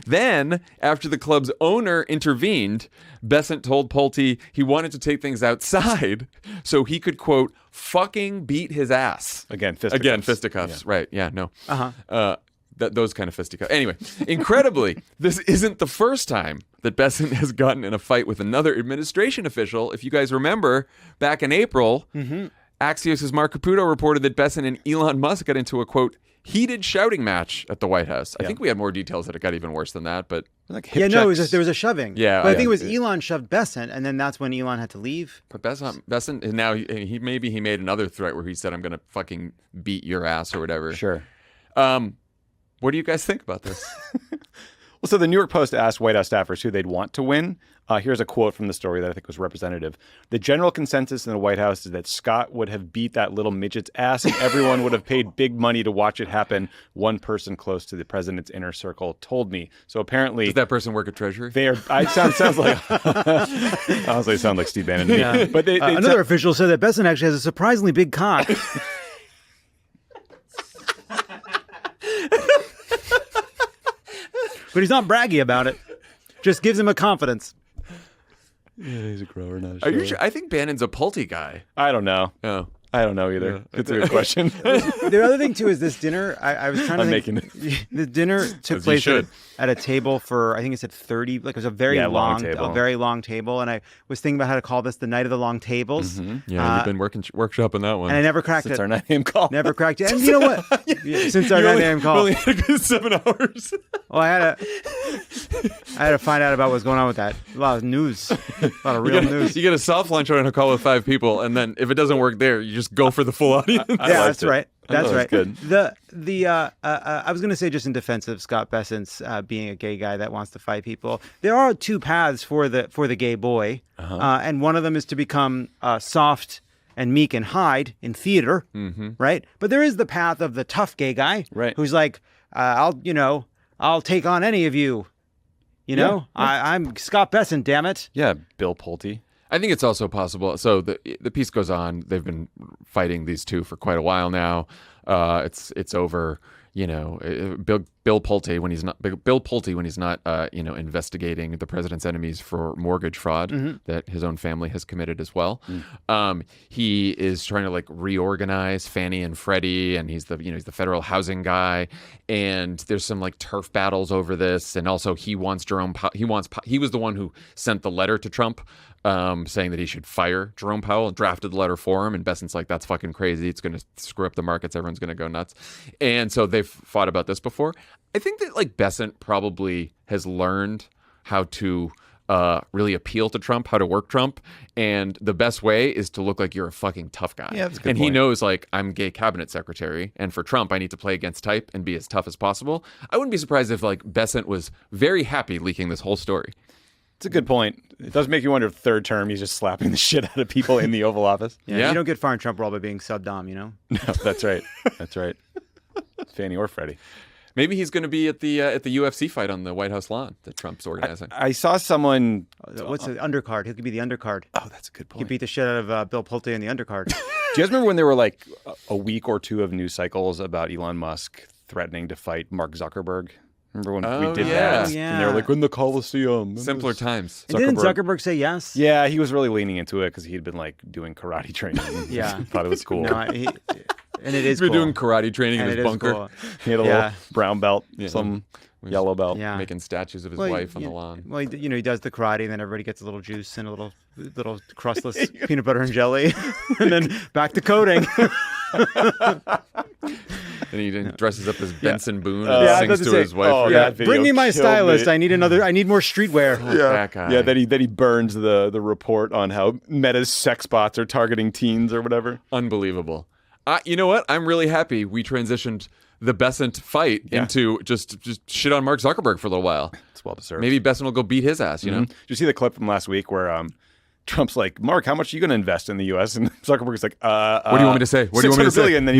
Then, after the club's owner intervened, Bessent told Pulte he wanted to take things outside so he could, quote, fucking beat his ass. Again, fisticuffs. Again, fisticuffs. Yeah. Right. Yeah, no. Uh-huh. Those kind of fisticuffs. Anyway, incredibly, this isn't the first time that Bessent has gotten in a fight with another administration official. If you guys remember, back in April, Axios' Mark Caputo reported that Bessent and Elon Musk got into a, quote, heated shouting match at the White House. I think we had more details that it got even worse than that, but Like Yeah, hip no, checks. there was a shoving. Yeah, but I yeah. think it was Elon shoved Bessent, and then that's when Elon had to leave. but Bessent and now he maybe he made another threat where he said, I'm going to fucking beat your ass or whatever. Sure. What do you guys think about this? Well, so the New York Post asked White House staffers who they'd want to win. Here's a quote from the story that I think was representative. The general consensus in the White House is that Scott would have beat that little midget's ass and everyone would have paid big money to watch it happen. One person close to the president's inner circle told me. So apparently... Does that person work at Treasury? They are. Sounds like honestly, sound like Steve Bannon to me. Yeah. But Another official said that Bessent actually has a surprisingly big cock. But he's not braggy about it. Just gives him a confidence. yeah, he's a grower now. Are you sure? I think Bannon's a Pulte guy. I don't know. Oh. I don't know either. It's a good question. The other thing too is this dinner. I was trying to I'm think. The dinner took As you place should. at a table for I think it said 30. Like it was a very long table. a very long table. And I was thinking about how to call this the night of the long tables. Yeah, you've been workshopping that one. And I never cracked It's it. our name call. Never cracked it. And you know what? Since our name call, only had a good 7 hours. well, I had to find out about what's going on with that. A lot of news, a lot of real news. You get a soft lunch on a call with 5 people, and then if it doesn't work there, you just go for the full audience. Yeah, liked that's it. right. That's thought it was right. good. I was going to say just in defense of Scott Bessent's being a gay guy that wants to fight people. There are two paths for the gay boy, and one of them is to become soft and meek and hide in theater, right? But there is the path of the tough gay guy, Right. Who's like, I'll take on any of you. You know, I'm Scott Bessent. Damn it. Yeah, Bill Pulte. I think it's also possible. So the piece goes on. They've been fighting these two for quite a while now. It's over. You know, Bill Pulte when he's not investigating the president's enemies for mortgage fraud that his own family has committed as well. He is trying to like reorganize Fannie and Freddie, and he's the federal housing guy. And there's some like turf battles over this, and also he wants Jerome. He was the one who sent the letter to Trump. Saying that he should fire Jerome Powell and drafted the letter for him. And Bessent's like, that's fucking crazy. It's going to screw up the markets. Everyone's going to go nuts. And so they've fought about this before. I think that like Bessent probably has learned how to really appeal to Trump, how to work Trump. And the best way is to look like you're a fucking tough guy. Yeah, that's a good and he point. knows like I'm gay cabinet secretary. And for Trump, I need to play against type and be as tough as possible. I wouldn't be surprised if like Bessent was very happy leaking this whole story. It's a good point. It does make you wonder if third term he's just slapping the shit out of people in the Oval Office. Yeah. You don't get far in Trump world by being sub-dom, you know? No, that's right. That's right. Fannie or Freddie. Maybe he's going to be at the UFC fight on the White House lawn that Trump's organizing. I saw someone. What's the undercard? He could be the undercard. Oh, that's a good He point. could beat the shit out of Bill Pulte in the undercard. Do you guys remember when there were like a week or two of news cycles about Elon Musk threatening to fight Mark Zuckerberg? Remember when we did yeah. that? Oh, yeah. And they were like, in the Coliseum. Simpler times. And didn't Zuckerberg- Zuckerberg say yes? Yeah, he was really leaning into it because he'd been like doing karate training. Yeah. Thought it was cool. No, and it is He's been cool. doing karate training And in it his is bunker, cool. He had a Yeah. little brown belt, some yellow belt. Yeah. making statues of his Well, wife on you- the lawn. Well, he does the karate, and then everybody gets a little juice and a little crustless peanut butter and jelly, and then back to coding. And he dresses up as Benson Boone Yeah, and I was sings about to to his say, wife. oh, for- yeah. That video Bring me my killed stylist. me. I need more streetwear. That guy. Yeah, then he burns the report on how Meta's sex bots are targeting teens or whatever. Unbelievable. You know what? I'm really happy we transitioned the Bessent fight into just shit on Mark Zuckerberg for a little while. It's well deserved. Maybe Bessent will go beat his ass, you know? Did you see the clip from last week where Trump's like, Mark, how much are you going to invest in the U.S.? And Zuckerberg's like, What do you want me to say? What do you want me to say? $600 billion. Then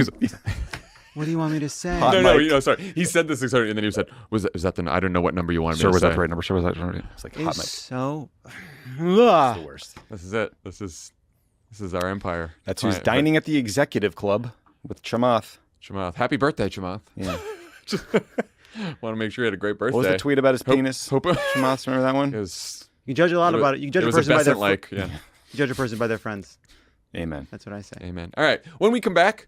What do you want me to say? Hot No, mic. sorry. He said this, and then he said, "Was that the? I don't know what number you wanted me to Was say." that the right number? Sure, was that right? It's like hot It's mic. so. It's the worst. This is it. This is our empire. That's who's Client. dining at the executive club with Chamath. Chamath. Happy birthday, Chamath. Yeah. Want to make sure he had a great birthday. What was the tweet about his penis? Chamath, remember that one? It was. You judge a lot about it. You judge It a was person by their Bessent-like. Yeah. You judge a person by their friends. Amen. That's what I say. Amen. All right. When we come back,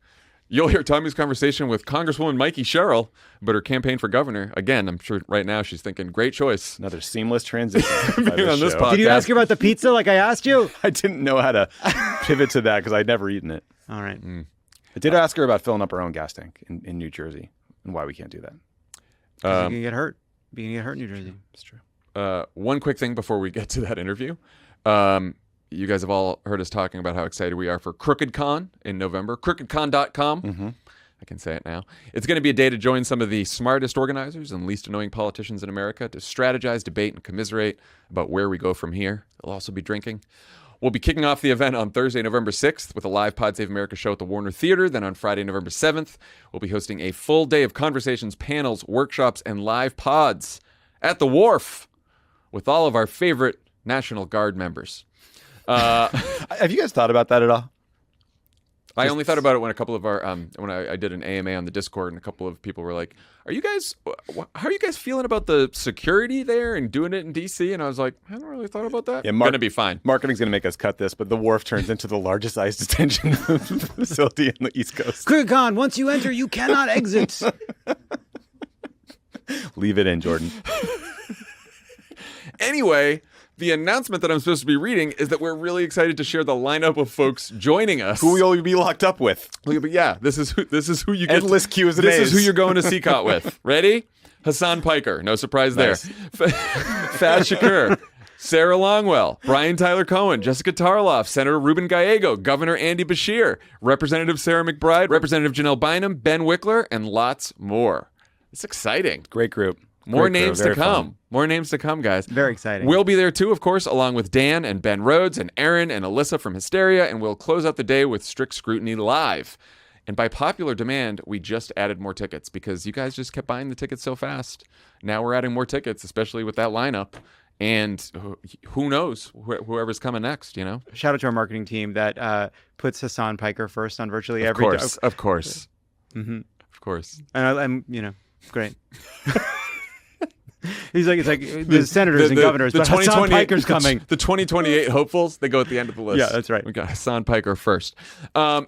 you'll hear Tommy's conversation with Congresswoman Mikie Sherrill about her campaign for governor. Again, I'm sure right now she's thinking, great choice. Another seamless transition by Being on this show. podcast. Did you ask her about the pizza like I asked you? I didn't know how to pivot to that because I'd never eaten it. All right. I did ask her about filling up our own gas tank in New Jersey and why we can't do that. You can get hurt. You can get hurt in New Jersey. It's true. One quick thing before we get to that interview. You guys have all heard us talking about how excited we are for CrookedCon in November. CrookedCon.com. I can say it now. It's going to be a day to join some of the smartest organizers and least annoying politicians in America to strategize, debate, and commiserate about where we go from here. They'll also be drinking. We'll be kicking off the event on Thursday, November 6th with a live Pod Save America show at the Warner Theater. Then on Friday, November 7th, we'll be hosting a full day of conversations, panels, workshops, and live pods at the Wharf with all of our favorite National Guard members. Have you guys thought about that at all? I only thought about it when a couple of our when I did an AMA on the Discord, and a couple of people were like, how are you guys feeling about the security there and doing it in DC? And I was like, I haven't really thought about that. Yeah, Gonna be fine. Marketing's going to make us cut this, but the Wharf turns into the largest ICE detention facility in the East Coast. CrookedCon, once you enter, you cannot exit. Leave it in, Jordan. Anyway, the announcement that I'm supposed to be reading is that we're really excited to share the lineup of folks joining us. Who will you be locked up with? But yeah, this is who you get. Endless Q's and This A's. is who you're going to CCOT with. Ready? Hassan Piker. No surprise Nice. there. Faz Shakur. Sarah Longwell, Brian Tyler Cohen, Jessica Tarloff, Senator Ruben Gallego, Governor Andy Beshear, Representative Sarah McBride, Representative Janelle Bynum, Ben Wickler, and lots more. It's exciting. Great group. More Great names group. to Very come. fun. More names to come, guys. Very exciting. We'll be there too, of course, along with Dan and Ben Rhodes and Aaron and Alyssa from Hysteria, and we'll close out the day with Strict Scrutiny Live. And by popular demand, we just added more tickets because you guys just kept buying the tickets so fast. Now we're adding more tickets, especially with that lineup. And who knows whoever's coming next, you know? Shout out to our marketing team that puts Hassan Piker first on virtually every Of course. Mm-hmm. Of course. And I'm, great. It's like the senators and governors, but Hassan Piker's coming. The 2028 hopefuls, they go at the end of the list. Yeah, that's right. We got Hassan Piker first.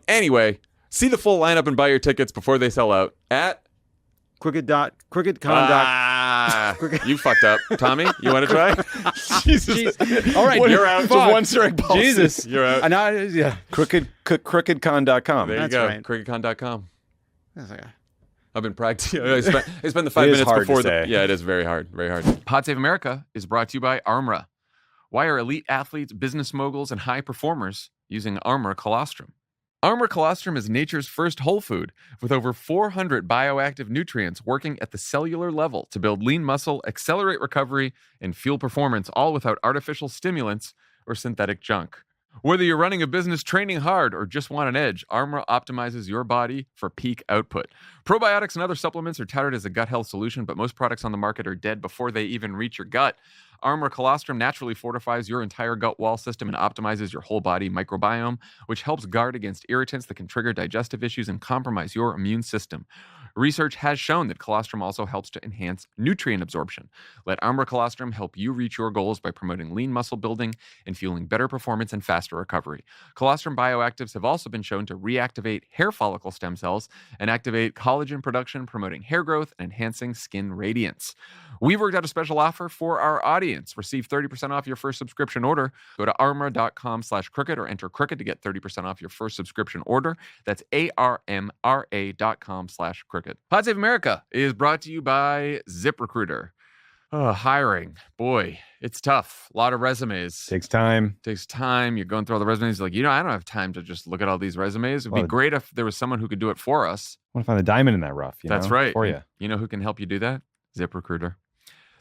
Anyway, see the full lineup and buy your tickets before they sell out at CrookedCon. You fucked up. Tommy, you want to try? Jesus. All right, You're out. Just one cerebral palsy. Jesus. You're out. Yeah. CrookedCon.com. There you That's go. right. CrookedCon.com. That's like I've been practicing. I spent the 5 It is minutes hard to before say. Yeah, it is very hard. Very hard. Pod Save America is brought to you by Armra. Why are elite athletes, business moguls, and high performers using Armra colostrum? Armra colostrum is nature's first whole food with over 400 bioactive nutrients working at the cellular level to build lean muscle, accelerate recovery, and fuel performance, all without artificial stimulants or synthetic junk. Whether you're running a business, training hard, or just want an edge, Armra optimizes your body for peak output. Probiotics and other supplements are touted as a gut health solution, but most products on the market are dead before they even reach your gut. Armra colostrum naturally fortifies your entire gut wall system and optimizes your whole body microbiome, which helps guard against irritants that can trigger digestive issues and compromise your immune system. Research has shown that colostrum also helps to enhance nutrient absorption. Let Armra colostrum help you reach your goals by promoting lean muscle building and fueling better performance and faster recovery. Colostrum bioactives have also been shown to reactivate hair follicle stem cells and activate collagen production, promoting hair growth and enhancing skin radiance. We've worked out a special offer for our audience. Receive 30% off your first subscription order. Go to armra.com/crooked or enter crooked to get 30% off your first subscription order. That's ARMRA.com/crooked. Pod Save America is brought to you by ZipRecruiter. Hiring. Boy, it's tough. A lot of resumes. Takes time. Takes time. You're going through all the resumes. You're like, I don't have time to just look at all these resumes. It'd be great if there was someone who could do it for us. I want to find the diamond in that rough. That's right. For you. You know who can help you do that? ZipRecruiter.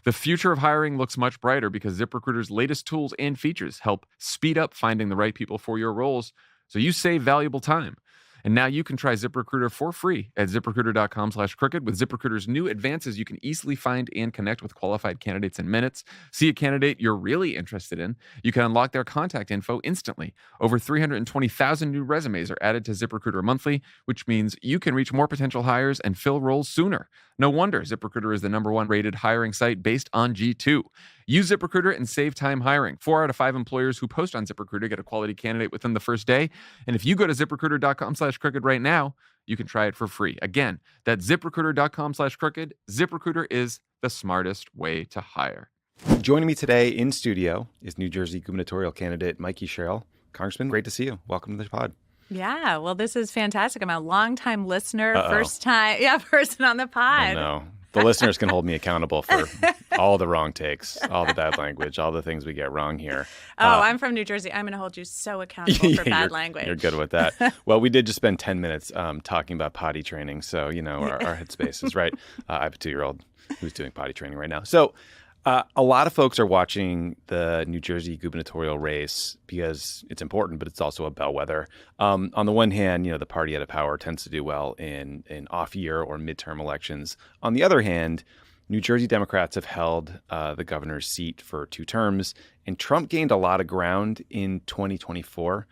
The future of hiring looks much brighter because ZipRecruiter's latest tools and features help speed up finding the right people for your roles so you save valuable time. And now you can try ZipRecruiter for free at ZipRecruiter.com/crooked. With ZipRecruiter's new advances, you can easily find and connect with qualified candidates in minutes. See a candidate you're really interested in. You can unlock their contact info instantly. Over 320,000 new resumes are added to ZipRecruiter monthly, which means you can reach more potential hires and fill roles sooner. No wonder ZipRecruiter is the #1 rated hiring site based on G2. Use ZipRecruiter and save time hiring. 4 out of 5 employers who post on ZipRecruiter get a quality candidate within the first day. And if you go to ZipRecruiter.com/crooked right now, you can try it for free. Again, that's ZipRecruiter.com/crooked. ZipRecruiter is the smartest way to hire. Joining me today in studio is New Jersey gubernatorial candidate Mikie Sherrill. Congressman, great to see you. Welcome to the pod. Yeah, well, this is fantastic. I'm a longtime listener, first person on the pod. No, the listeners can hold me accountable for all the wrong takes, all the bad language, all the things we get wrong here. I'm from New Jersey. I'm going to hold you so accountable for bad language. You're good with that. Well, we did just spend 10 minutes talking about potty training, so our headspace is right. I have a 2-year-old who's doing potty training right now. So a lot of folks are watching the New Jersey gubernatorial race because it's important, but it's also a bellwether. On the one hand, the party out of power tends to do well in off-year or midterm elections. On the other hand, New Jersey Democrats have held the governor's seat for 2 terms, and Trump gained a lot of ground in 2024.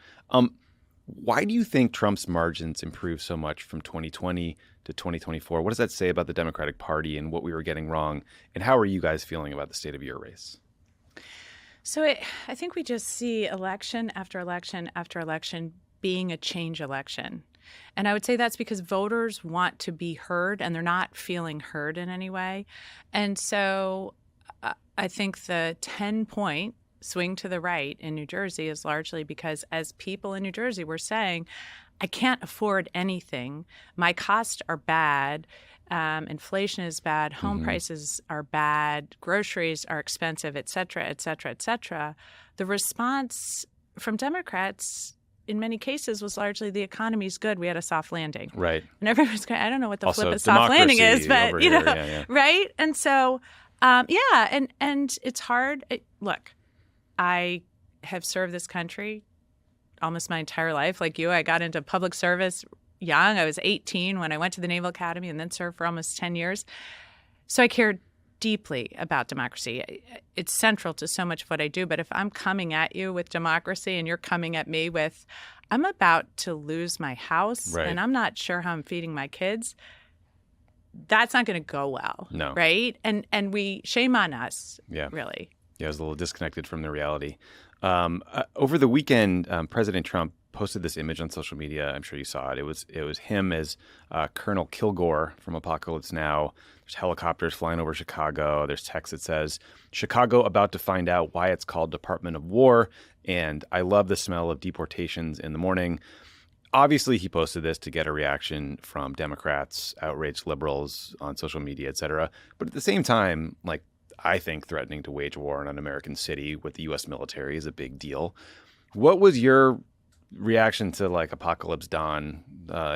Why do you think Trump's margins improved so much from 2020 to 2024? What does that say about the Democratic Party and what we were getting wrong? And how are you guys feeling about the state of your race? So I think we just see election after election after election being a change election. And I would say that's because voters want to be heard and they're not feeling heard in any way. And so I think the 10-point swing to the right in New Jersey is largely because as people in New Jersey were saying, I can't afford anything. My costs are bad. Inflation is bad. Home prices are bad. Groceries are expensive, et cetera, et cetera, et cetera. The response from Democrats in many cases was largely the economy's good. We had a soft landing. Right. And everyone's going, I don't know what the also, flip of soft landing is, but, here, right? And so, and it's hard. Look, I have served this country almost my entire life. Like you, I got into public service young. I was 18 when I went to the Naval Academy and then served for almost 10 years. So I cared deeply about democracy. It's central to so much of what I do. But if I'm coming at you with democracy and you're coming at me with, I'm about to lose my house and I'm not sure how I'm feeding my kids, that's not going to go well. No. Right? And we shame on us, really. Yeah, I was a little disconnected from the reality. Over the weekend, President Trump posted this image on social media. I'm sure you saw it. It was him as Colonel Kilgore from Apocalypse Now. There's helicopters flying over Chicago. There's text that says, Chicago about to find out why it's called Department of War. And I love the smell of deportations in the morning. Obviously, he posted this to get a reaction from Democrats, outraged liberals on social media, et cetera. But at the same time, I think threatening to wage war on an American city with the U.S. military is a big deal. What was your reaction to Apocalypse Dawn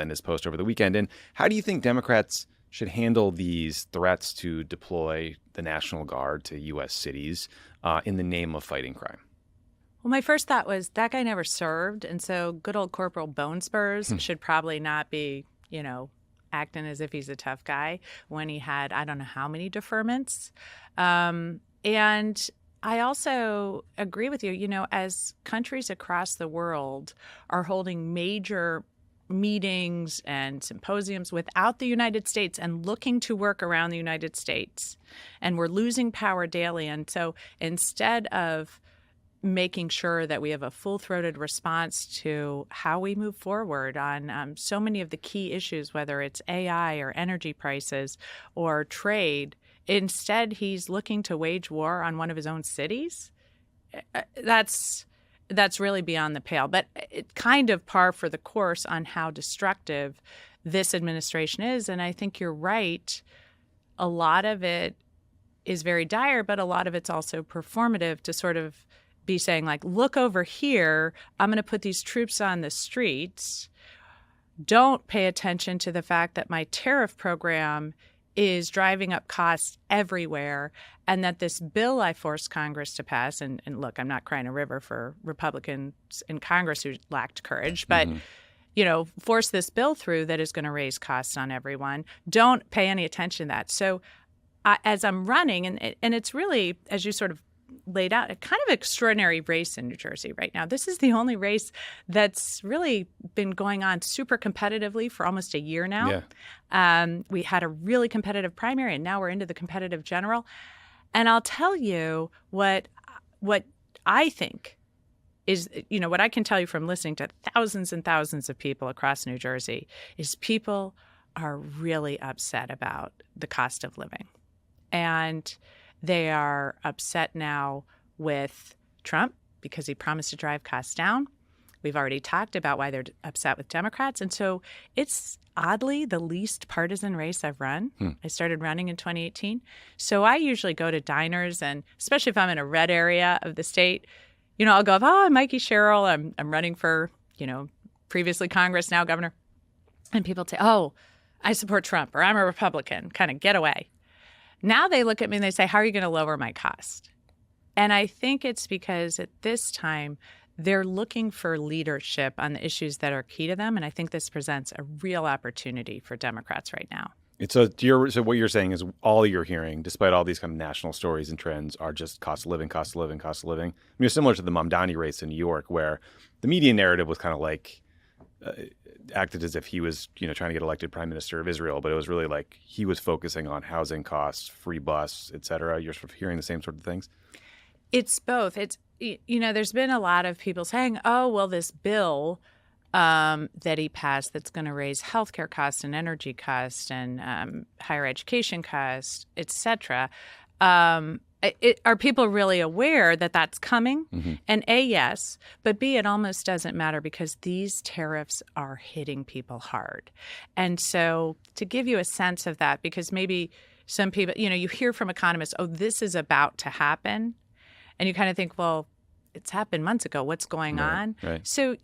in his post over the weekend? And how do you think Democrats should handle these threats to deploy the National Guard to U.S. cities in the name of fighting crime? Well, my first thought was that guy never served. And so good old Corporal Bone Spurs should probably not be, acting as if he's a tough guy when he had, I don't know how many deferments. And I also agree with you, as countries across the world are holding major meetings and symposiums without the United States and looking to work around the United States, and we're losing power daily. And so instead of making sure that we have a full-throated response to how we move forward on so many of the key issues, whether it's AI or energy prices or trade, instead he's looking to wage war on one of his own cities. That's really beyond the pale. But it kind of par for the course on how destructive this administration is. And I think you're right. A lot of it is very dire, but a lot of it's also performative to sort of be saying, look over here, I'm going to put these troops on the streets. Don't pay attention to the fact that my tariff program is driving up costs everywhere, and that this bill I forced Congress to pass, and look, I'm not crying a river for Republicans in Congress who lacked courage, but force this bill through that is going to raise costs on everyone. Don't pay any attention to that. So as I'm running, and it's really, as you sort of laid out, a kind of extraordinary race in New Jersey right now. This is the only race that's really been going on super competitively for almost a year now. Yeah. We had a really competitive primary, and now we're into the competitive general. And I'll tell you what I think is, what I can tell you from listening to thousands and thousands of people across New Jersey is people are really upset about the cost of living. And they are upset now with Trump because he promised to drive costs down. We've already talked about why they're upset with Democrats. And so it's oddly the least partisan race I've run. I started running in 2018. So I usually go to diners, and especially if I'm in a red area of the state, I'll go, I'm Mikie Sherrill. I'm running for, previously Congress, now governor. And people say, I support Trump, or I'm a Republican, kind of get away. Now they look at me and they say, how are you going to lower my cost? And I think it's because at this time, they're looking for leadership on the issues that are key to them. And I think this presents a real opportunity for Democrats right now. So what you're saying is all you're hearing, despite all these kind of national stories and trends, are just cost of living, cost of living, cost of living. I mean, similar to the Mamdani race in New York, where the media narrative was kind of like acted as if he was, trying to get elected prime minister of Israel, but it was really like he was focusing on housing costs, free bus, et cetera. You're sort of hearing the same sort of things. It's both. It's, there's been a lot of people saying, this bill that he passed that's going to raise healthcare costs and energy costs and higher education costs, et cetera. Are people really aware that that's coming? Mm-hmm. And A, yes, but B, it almost doesn't matter because these tariffs are hitting people hard. And so to give you a sense of that, because maybe some people, you hear from economists, this is about to happen. And you kind of think, well, it's happened months ago. What's going on? Right. So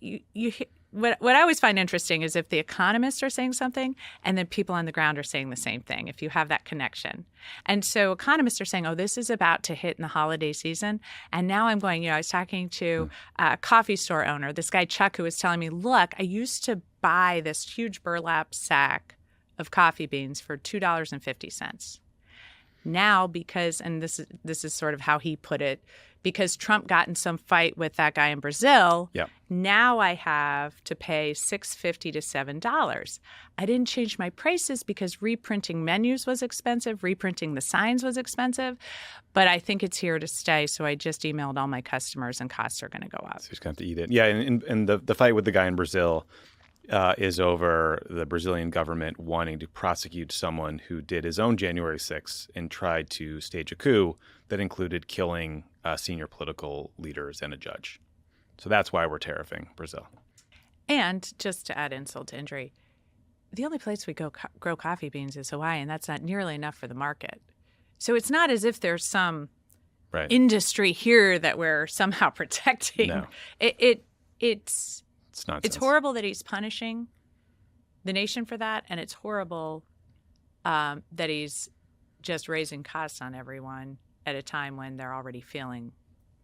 what I always find interesting is if the economists are saying something and then people on the ground are saying the same thing, if you have that connection. And so economists are saying, this is about to hit in the holiday season. And now I'm going, I was talking to a coffee store owner, this guy Chuck, who was telling me, look, I used to buy this huge burlap sack of coffee beans for $2.50. Now, because, and this is sort of how he put it, because Trump got in some fight with that guy in Brazil, now I have to pay $6.50 to $7. I didn't change my prices because reprinting menus was expensive, reprinting the signs was expensive, but I think it's here to stay. So I just emailed all my customers and costs are going to go up. So he's going to have to eat it. Yeah, and the fight with the guy in Brazil is over the Brazilian government wanting to prosecute someone who did his own January 6th and tried to stage a coup that included killing senior political leaders and a judge. So that's why we're tariffing Brazil. And just to add insult to injury, the only place we go grow coffee beans is Hawaii, and that's not nearly enough for the market. So it's not as if there's some industry here that we're somehow protecting. No. It's nonsense. It's horrible that he's punishing the nation for that, and it's horrible that he's just raising costs on everyone at a time when they're already feeling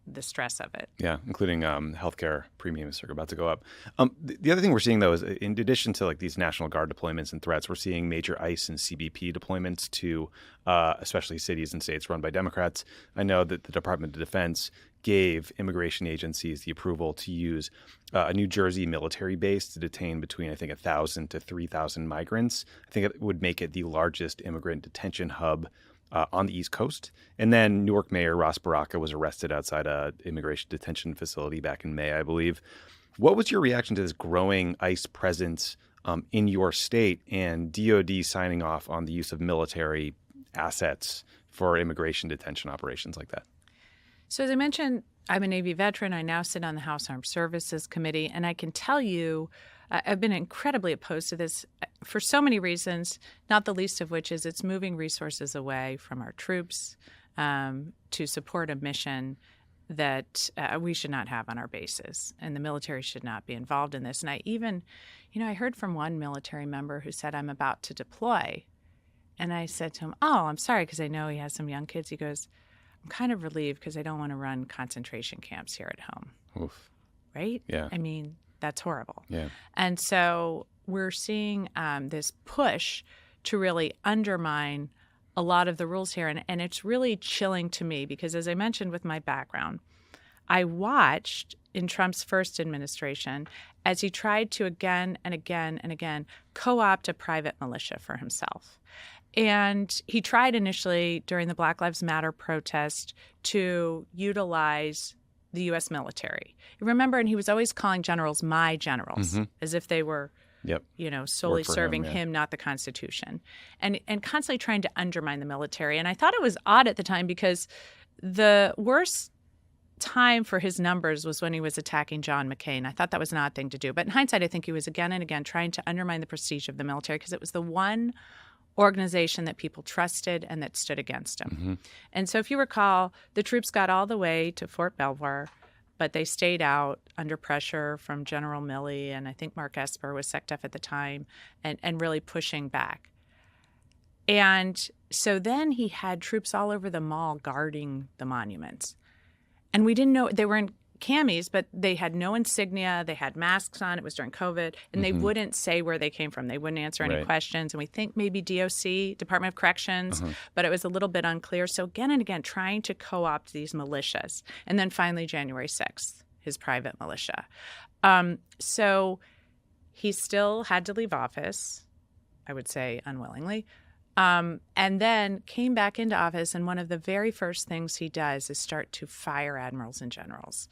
the stress of it. Yeah, including healthcare premiums are about to go up. The other thing we're seeing, though, is in addition to like these National Guard deployments and threats, we're seeing major ICE and CBP deployments to especially cities and states run by Democrats. I know that the Department of Defense gave immigration agencies the approval to use a New Jersey military base to detain between, I think, 1,000 to 3,000 migrants. I think it would make it the largest immigrant detention hub on the East Coast. And then Newark Mayor Ross Baraka was arrested outside an immigration detention facility back in May, I believe. What was your reaction to this growing ICE presence in your state and DOD signing off on the use of military assets for immigration detention operations like that? So as I mentioned, I'm a Navy veteran. I now sit on the House Armed Services Committee, and I can tell you I've been incredibly opposed to this for so many reasons, not the least of which is it's moving resources away from our troops to support a mission that we should not have on our bases, and the military should not be involved in this. And I even, I heard from one military member who said, I'm about to deploy. And I said to him, I'm sorry, because I know he has some young kids. He goes, I'm kind of relieved because I don't want to run concentration camps here at home. Oof. Right? Yeah. I mean, That's horrible. Yeah. And so we're seeing this push to really undermine a lot of the rules here. And it's really chilling to me because, as I mentioned with my background, I watched in Trump's first administration as he tried to again and again and again co-opt a private militia for himself. And he tried initially during the Black Lives Matter protest to utilize the U.S. military. Remember, and he was always calling generals my generals, as if they were, solely serving him, not the Constitution, and constantly trying to undermine the military. And I thought it was odd at the time because the worst time for his numbers was when he was attacking John McCain. I thought that was an odd thing to do. But in hindsight, I think he was again and again trying to undermine the prestige of the military because it was the one organization that people trusted and that stood against him. And so if you recall, the troops got all the way to Fort Belvoir, but they stayed out under pressure from General Milley, and I think Mark Esper was SecDef at the time, and really pushing back. And so then he had troops all over the mall guarding the monuments. And we didn't know, they were in camis, but they had no insignia. They had masks on. It was during COVID. And they wouldn't say where they came from. They wouldn't answer any questions. And we think maybe DOC, Department of Corrections, but it was a little bit unclear. So again and again, trying to co-opt these militias. And then finally, January 6th, his private militia. So he still had to leave office, I would say unwillingly. And then came back into office, and one of the very first things he does is start to fire admirals and generals.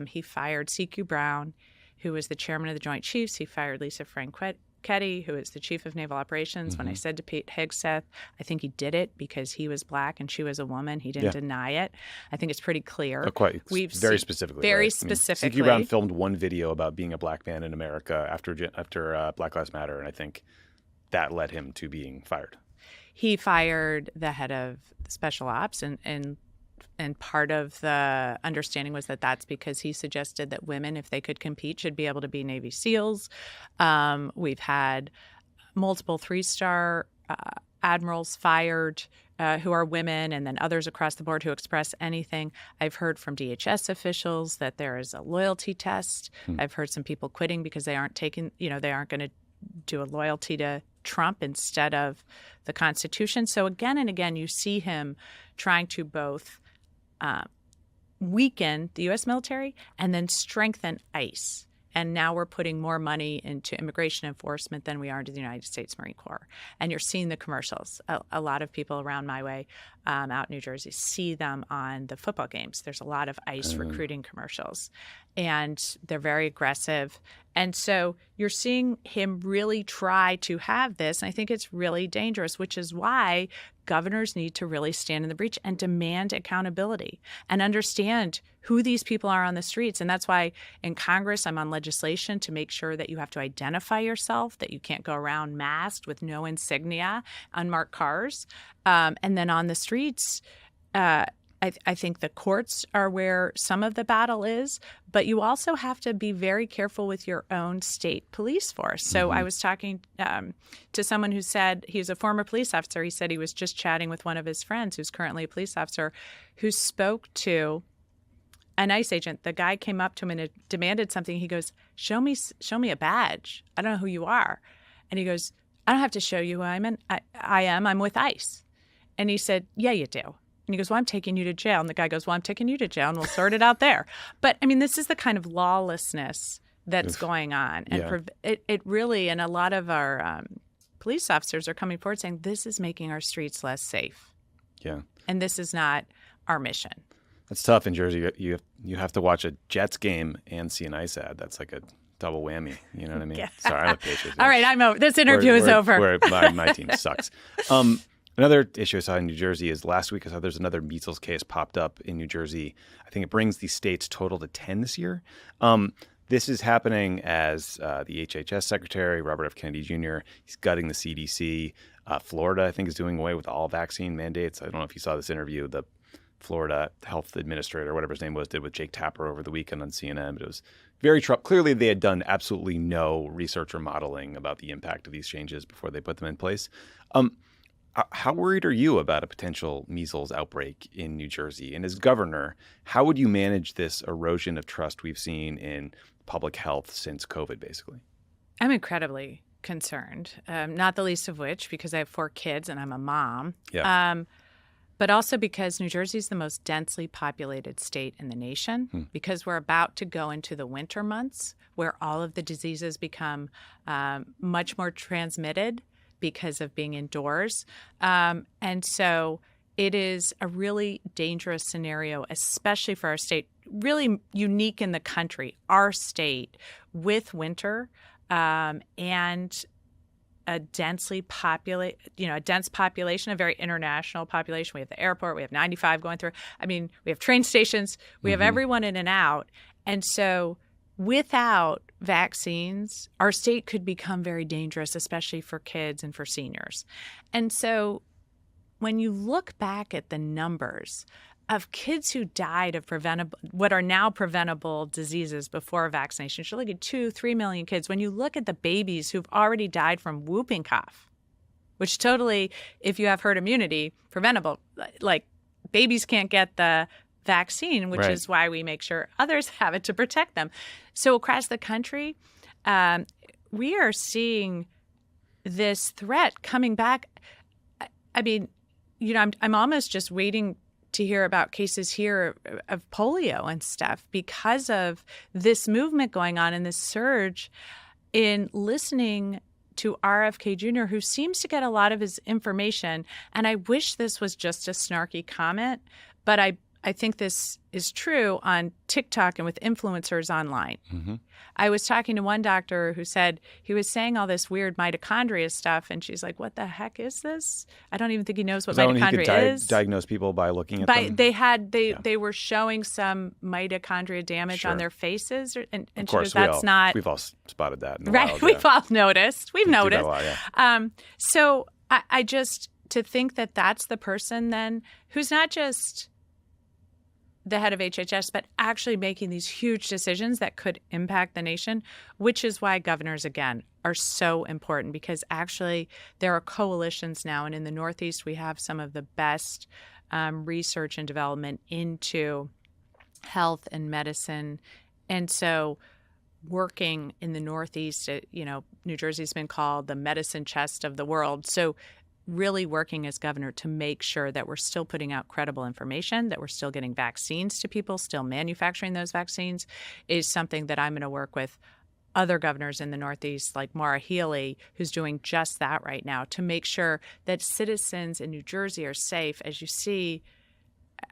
He fired C.Q. Brown, who was the chairman of the Joint Chiefs. He fired Lisa Franchetti, who is the chief of naval operations. When I said to Pete Hegseth, I think he did it because he was black and she was a woman. He didn't deny it. I think it's pretty clear. Very specifically. Very specifically. C.Q. Brown filmed one video about being a black man in America after Black Lives Matter, and I think that led him to being fired. He fired the head of Special Ops, and part of the understanding was that that's because he suggested that women, if they could compete, should be able to be Navy SEALs. We've had multiple three-star admirals fired who are women, and then others across the board who express anything. I've heard from DHS officials that there is a loyalty test. I've heard some people quitting because they aren't taking, they aren't going to do a loyalty to Trump instead of the Constitution. So again and again, you see him trying to both weaken the U.S. military and then strengthen ICE. And now we're putting more money into immigration enforcement than we are into the United States Marine Corps. And you're seeing the commercials. A lot of people around my way out in New Jersey see them on the football games. There's a lot of ICE recruiting commercials. And they're very aggressive. And so you're seeing him really try to have this. And I think it's really dangerous, which is why governors need to really stand in the breach and demand accountability and understand who these people are on the streets. And that's why in Congress, I'm on legislation to make sure that you have to identify yourself, that you can't go around masked with no insignia, unmarked cars. And then on the streets, I think the courts are where some of the battle is, but you also have to be very careful with your own state police force. So I was talking to someone who said he's a former police officer. He said he was just chatting with one of his friends who's currently a police officer who spoke to an ICE agent. The guy came up to him and demanded something. He goes, show me a badge. I don't know who you are. And he goes, I don't have to show you who I'm with ICE. And he said, yeah, you do. And he goes, well, I'm taking you to jail. And the guy goes, well, I'm taking you to jail and we'll sort it out there. But I mean, this is the kind of lawlessness that's going on. And it really, and a lot of our police officers are coming forward saying, this is making our streets less safe. Yeah. And this is not our mission. That's tough in Jersey. You have to watch a Jets game and see an ICE ad. That's like a double whammy. You know what I mean? Yeah. Sorry, I'm a Patriots. All right, I'm over. This interview is over. My team sucks. Another issue I saw in New Jersey is last week I saw there's another measles case popped up in New Jersey. I think it brings the state's total to 10 this year. This is happening as the HHS Secretary, Robert F. Kennedy Jr., he's gutting the CDC. Florida, I think, is doing away with all vaccine mandates. I don't know if you saw this interview the Florida health administrator, whatever his name was, did with Jake Tapper over the weekend on CNN. But it was very clearly they had done absolutely no research or modeling about the impact of these changes before they put them in place. How worried are you about a potential measles outbreak in New Jersey? And as governor, how would you manage this erosion of trust we've seen in public health since COVID, basically? I'm incredibly concerned, not the least of which because I have 4 kids and I'm a mom. Yeah. But also because New Jersey is the most densely populated state in the nation, because we're about to go into the winter months where all of the diseases become much more transmitted because of being indoors. And so it is a really dangerous scenario, especially for our state, really unique in the country, our state, with winter and a dense population, a very international population. We have the airport, we have 95 going through. I mean, we have train stations, we have everyone in and out. And so without vaccines, our state could become very dangerous, especially for kids and for seniors. And so when you look back at the numbers of kids who died of what are now preventable diseases before vaccination, you look at 2-3 million kids. When you look at the babies who've already died from whooping cough, which totally, if you have herd immunity, preventable, like babies can't get the vaccine, which is why we make sure others have it to protect them. So across the country, we are seeing this threat coming back. I mean, I'm almost just waiting to hear about cases here of polio and stuff because of this movement going on and this surge in listening to RFK Jr., who seems to get a lot of his information. And I wish this was just a snarky comment, but I think this is true on TikTok and with influencers online. I was talking to one doctor who said he was saying all this weird mitochondria stuff, and she's like, "What the heck is this?" I don't even think he knows what mitochondria is. Diagnose people by looking at them. They were showing some mitochondria damage on their faces, and of she course, goes, "That's we've all spotted that. right." We've all noticed. We've noticed. Do that a lot, So I just to think that that's the person then who's not just the head of HHS, but actually making these huge decisions that could impact the nation, which is why governors, again, are so important because actually there are coalitions now. And in the Northeast, we have some of the best research and development into health and medicine. And so working in the Northeast, New Jersey's been called the medicine chest of the world. So really working as governor to make sure that we're still putting out credible information, that we're still getting vaccines to people, still manufacturing those vaccines is something that I'm going to work with other governors in the Northeast like Maura Healey, who's doing just that right now to make sure that citizens in New Jersey are safe. As you see,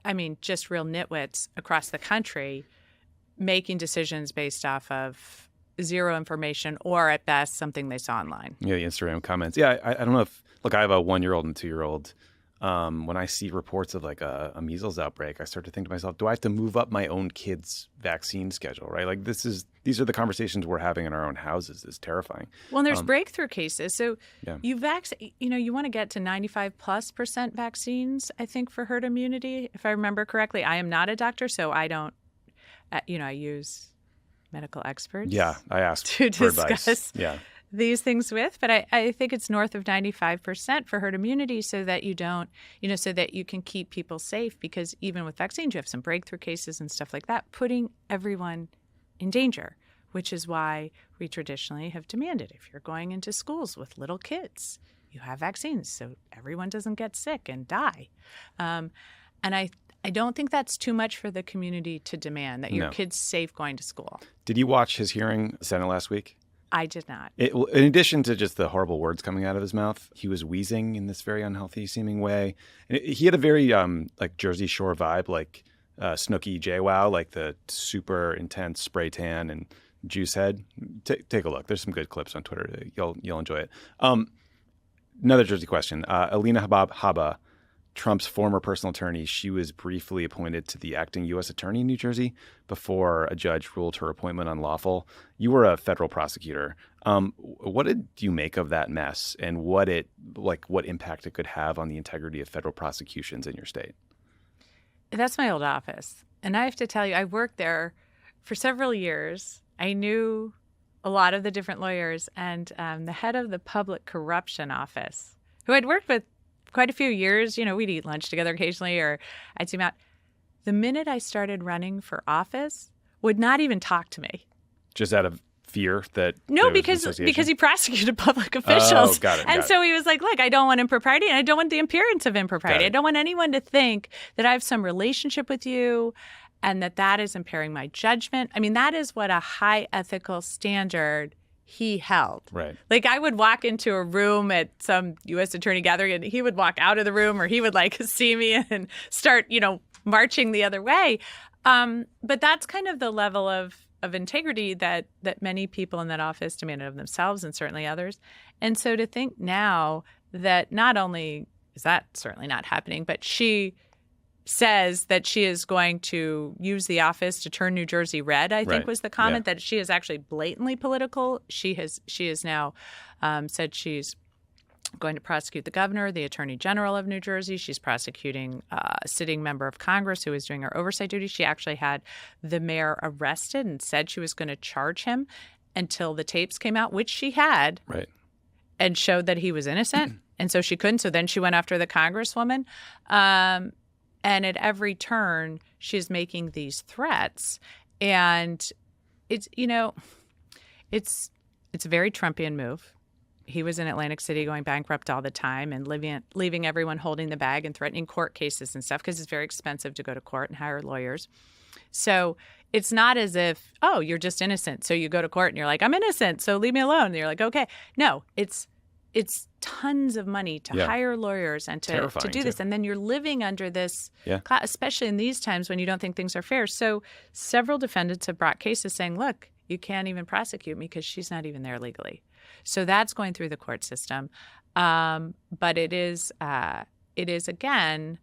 I mean, just real nitwits across the country making decisions based off of zero information or at best something they saw online. Yeah, the Instagram comments. Yeah, I don't know if, look, I have a 1-year-old and 2-year-old. When I see reports of like a measles outbreak, I start to think to myself, do I have to move up my own kid's vaccine schedule, right? Like these are the conversations we're having in our own houses. It's terrifying. Well, and there's breakthrough cases. So you want to get to 95+% vaccines, I think, for herd immunity, if I remember correctly. I am not a doctor, so I don't, I use medical experts. Yeah, I asked to for discuss advice. these things with, but I think it's north of 95% for herd immunity so that you don't, so that you can keep people safe because even with vaccines, you have some breakthrough cases and stuff like that, putting everyone in danger, which is why we traditionally have demanded if you're going into schools with little kids, you have vaccines so everyone doesn't get sick and die. And I don't think that's too much for the community to demand, that your kid's safe going to school. Did you watch his hearing Senate last week? I did not. In addition to just the horrible words coming out of his mouth, he was wheezing in this very unhealthy seeming way. And he had a very like Jersey Shore vibe, like Snooki JWoww, like the super intense spray tan and juice head. Take a look. There's some good clips on Twitter. You'll enjoy it. Another Jersey question. Alina Habba, Trump's former personal attorney, she was briefly appointed to the acting U.S. attorney in New Jersey before a judge ruled her appointment unlawful. You were a federal prosecutor. What did you make of that mess, and what impact it could have on the integrity of federal prosecutions in your state? That's my old office, and I have to tell you, I worked there for several years. I knew a lot of the different lawyers, and the head of the public corruption office, who I'd worked with quite a few years, we'd eat lunch together occasionally, or I'd see him out. The minute I started running for office, would not even talk to me. Just out of fear that No, there was an because association? he prosecuted public officials. got it, and got so he was like, look, I don't want impropriety and I don't want the appearance of impropriety. Got it. I don't want anyone to think that I have some relationship with you and that is impairing my judgment. I mean, that is what a high ethical standard he held. Right. Like I would walk into a room at some U.S. attorney gathering and he would walk out of the room or he would like see me and start, marching the other way. But that's kind of the level of integrity that many people in that office demanded of themselves and certainly others. And so to think now that not only is that certainly not happening, but she says that she is going to use the office to turn New Jersey red, I think Right. was the comment, that she is actually blatantly political. She has now said she's going to prosecute the governor, the attorney general of New Jersey. She's prosecuting a sitting member of Congress who was doing her oversight duty. She actually had the mayor arrested and said she was going to charge him until the tapes came out, which she had, Right. and showed that he was innocent. And so she couldn't. So then she went after the congresswoman. And at every turn, she's making these threats. And it's, it's a very Trumpian move. He was in Atlantic City going bankrupt all the time and leaving everyone holding the bag and threatening court cases and stuff because it's very expensive to go to court and hire lawyers. So it's not as if, oh, you're just innocent. So you go to court and you're like, I'm innocent, so leave me alone. And you're like, okay. No, it's tons of money to hire lawyers and to Terrifying, do this. too. And then you're living under this, Yeah. especially in these times when you don't think things are fair. So several defendants have brought cases saying, look, you can't even prosecute me because she's not even there legally. So that's going through the court system. But it is again,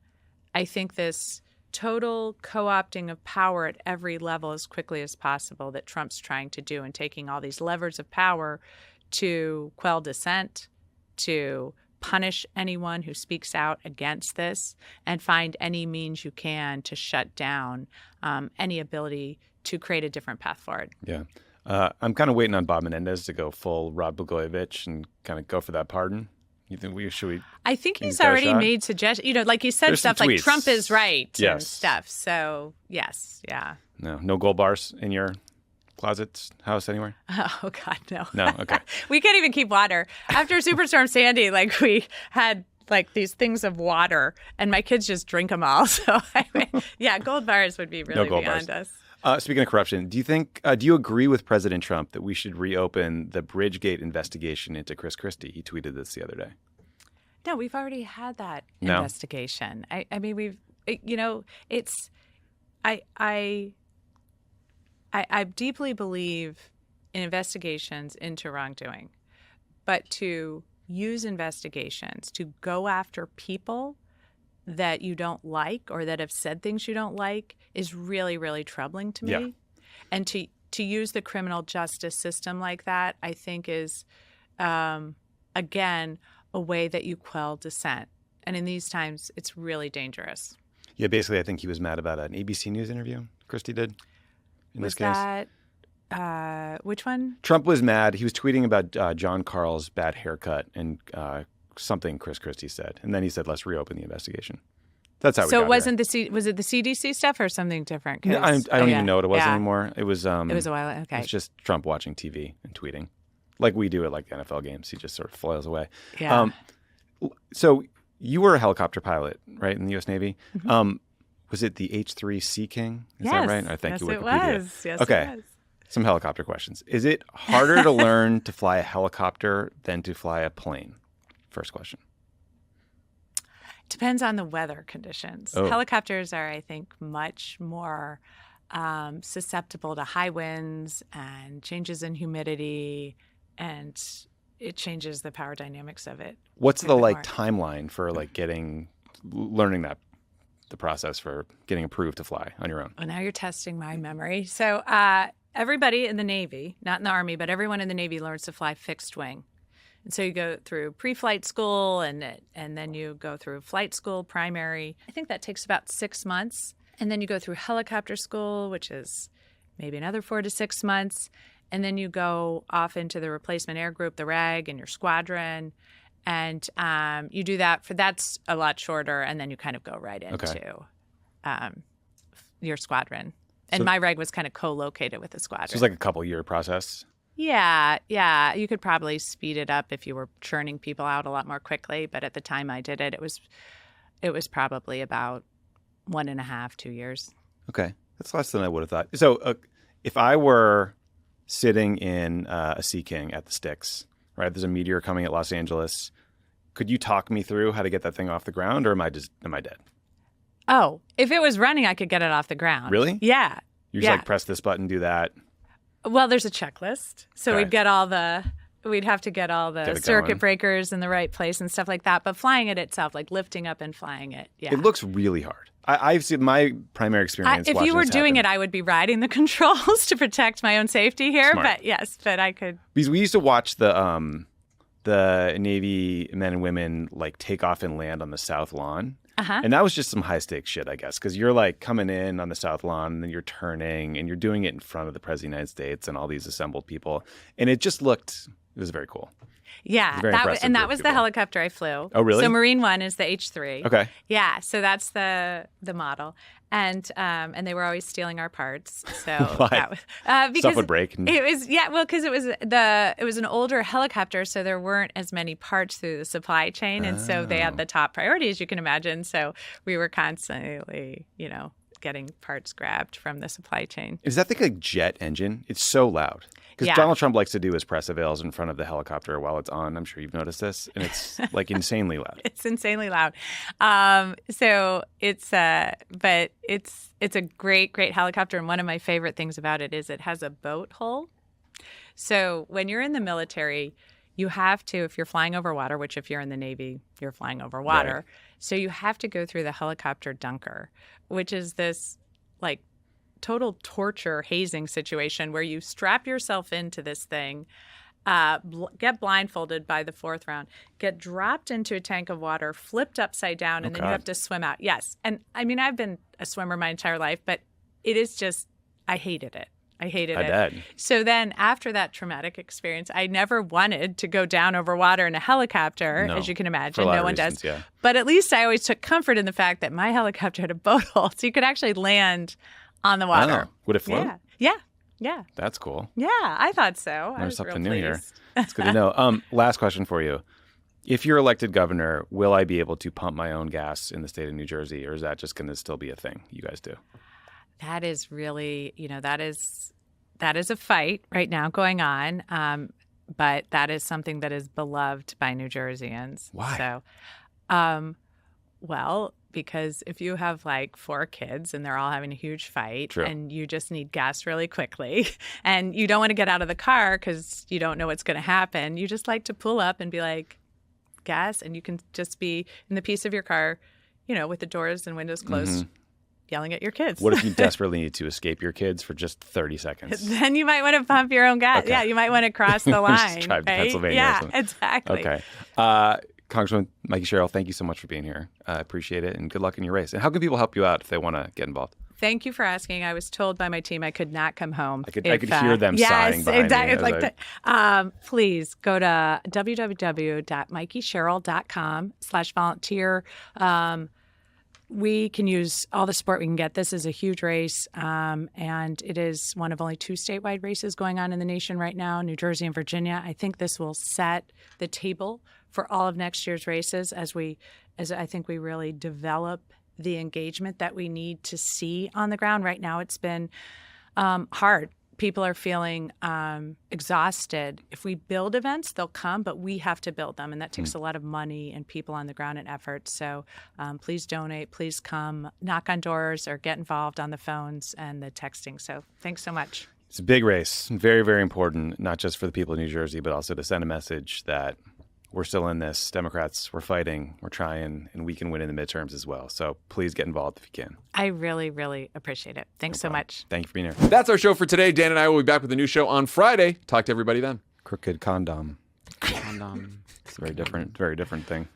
I think this total co-opting of power at every level as quickly as possible that Trump's trying to do and taking all these levers of power to quell dissent, to punish anyone who speaks out against this, and find any means you can to shut down any ability to create a different path forward. Yeah. I'm kind of waiting on Bob Menendez to go full Rod Blagojevich and kind of go for that pardon. You think should we? I think he's give that a already shot? made suggestions. Like he said There's some stuff like tweets. Trump is right and Yes. stuff. So yes, yeah. No gold bars in your closet house anywhere? Oh God, no. No? Okay. We can't even keep water. After Superstorm Sandy, like we had like these things of water and my kids just drink them all. So yeah, gold bars would be really gold beyond bars. us. Speaking of corruption, do you agree with President Trump that we should reopen the Bridgegate investigation into Chris Christie? He tweeted this the other day. No, we've already had that No? investigation. I mean, I deeply believe in investigations into wrongdoing, but to use investigations to go after people that you don't like or that have said things you don't like is really, really troubling to me. Yeah. And to use the criminal justice system like that, I think is, again, a way that you quell dissent. And in these times, it's really dangerous. Yeah, basically, I think he was mad about an ABC News interview Christie did in Was this case. that which one? Trump was mad. He was tweeting about John Carl's bad haircut and something Chris Christie said. And then he said, let's reopen the investigation. That's how we So got it wasn't was it the CDC stuff or something different? 'Cause- I don't yeah. even know what it was Yeah. anymore. It was It was a while. Okay. It's just Trump watching TV and tweeting. Like we do at like NFL games. He just sort of flails away. Yeah. So you were a helicopter pilot, right, in the U.S. Navy. Mm-hmm. Was it the H-3 Sea King? Is yes. that right? I thank yes, you, it Wikipedia. was. Yes, Okay. it was. Some helicopter questions. Is it harder to learn to fly a helicopter than to fly a plane? First question. Depends on the weather conditions. Oh. Helicopters are, I think, much more susceptible to high winds and changes in humidity, and it changes the power dynamics of it. What's a the bit more. timeline for learning the process for getting approved to fly on your own? Well, now you're testing my memory. So everybody in the Navy, not in the Army, but everyone in the Navy learns to fly fixed wing. And so you go through pre-flight school and then you go through flight school, primary. I think that takes about 6 months. And then you go through helicopter school, which is maybe another 4 to 6 months. And then you go off into the replacement air group, the RAG, and your squadron. And you do that's a lot shorter. And then you kind of go right into your squadron. And my reg was kind of co-located with the squadron. So it was like a couple-year process. Yeah. You could probably speed it up if you were churning people out a lot more quickly. But at the time I did it, it was probably about 1.5, 2 years. Okay. That's less than I would have thought. So if I were sitting in a Sea King at the Sticks, right, there's a meteor coming at Los Angeles, could you talk me through how to get that thing off the ground, or am I dead? Oh, if it was running, I could get it off the ground. Really? Yeah. You just like press this button, do that. Well, there's a checklist. So Okay. we'd have to get all the circuit going. breakers in the right place and stuff like that. But flying it itself, like lifting up and flying it, yeah. It looks really hard. I've seen my primary experience. If you were doing it, I would be riding the controls to protect my own safety here. Smart. But yes, but I could. Because we used to watch the Navy men and women like take off and land on the South Lawn. Uh-huh. And that was just some high stakes shit, I guess, because you're like coming in on the South Lawn and then you're turning and you're doing it in front of the President of the United States and all these assembled people. And it was very cool. Yeah, Very impressive that group was of the people. helicopter I flew. Oh, really? So Marine One is the H3. Okay. Yeah, so that's the model, and they were always stealing our parts. So Why? that was, because Stuff would break. And... It was because it was an older helicopter, so there weren't as many parts through the supply chain, and so they had the top priority, as you can imagine. So we were constantly, getting parts grabbed from the supply chain. Is that the jet engine? It's so loud. Because Yeah. Donald Trump likes to do his press avails in front of the helicopter while it's on. I'm sure you've noticed this. And it's like insanely loud. It's insanely loud. So but it's a great helicopter. And one of my favorite things about it is it has a boat hull. So when you're in the military, you have to, if you're flying over water, which if you're in the Navy, you're flying over water. Right. So you have to go through the helicopter dunker, which is this like total torture hazing situation where you strap yourself into this thing, get blindfolded by the fourth round, get dropped into a tank of water, flipped upside down, and then you have to swim out. Yes. And I mean, I've been a swimmer my entire life, but it is just, I hated it. I bet. So then after that traumatic experience, I never wanted to go down over water in a helicopter, No, as you can for a imagine. lot No of one reasons, does. yeah. But at least I always took comfort in the fact that my helicopter had a boat hull, so you could actually land on the water. Oh, would it float? Yeah. That's cool. Yeah, I thought so. I There's was something real new here. pleased. It's good to know. Last question for you. If you're elected governor, will I be able to pump my own gas in the state of New Jersey, or is that just going to still be a thing you guys do? That is really, that is a fight right now going on. But that is something that is beloved by New Jerseyans. Why? So, well, because if you have like 4 kids and they're all having a huge fight True. and you just need gas really quickly and you don't want to get out of the car because you don't know what's going to happen, you just like to pull up and be like, gas, and you can just be in the piece of your car, with the doors and windows closed, yelling at your kids. What if you desperately need to escape your kids for just 30 seconds? Then you might want to pump your own gas. Okay. Yeah, you might want to cross the line. Just drive to right? Pennsylvania or Yeah, something. exactly. Okay. Congressman Mikie Sherrill, thank you so much for being here. I appreciate it, and good luck in your race. And how can people help you out if they want to get involved? Thank you for asking. I was told by my team I could not come home. I could hear them sighing behind exactly. me. It's like please go to www.mikiesherrill.com/volunteer. We can use all the support we can get. This is a huge race, and it is one of only 2 statewide races going on in the nation right now, New Jersey and Virginia. I think this will set the table for all of next year's races as I think we really develop the engagement that we need to see on the ground. Right now it's been hard. People are feeling exhausted. If we build events, they'll come, but we have to build them, and that takes a lot of money and people on the ground and effort. So please donate, please come, knock on doors, or get involved on the phones and the texting. So thanks so much. It's a big race, very, very important, not just for the people of New Jersey, but also to send a message that we're still in this. Democrats, we're fighting, we're trying, and we can win in the midterms as well. So please get involved if you can. I really, really appreciate it. Thanks so much. Thank you for being here. That's our show for today. Dan and I will be back with a new show on Friday. Talk to everybody then. Crooked condom. Condom. It's a very different thing.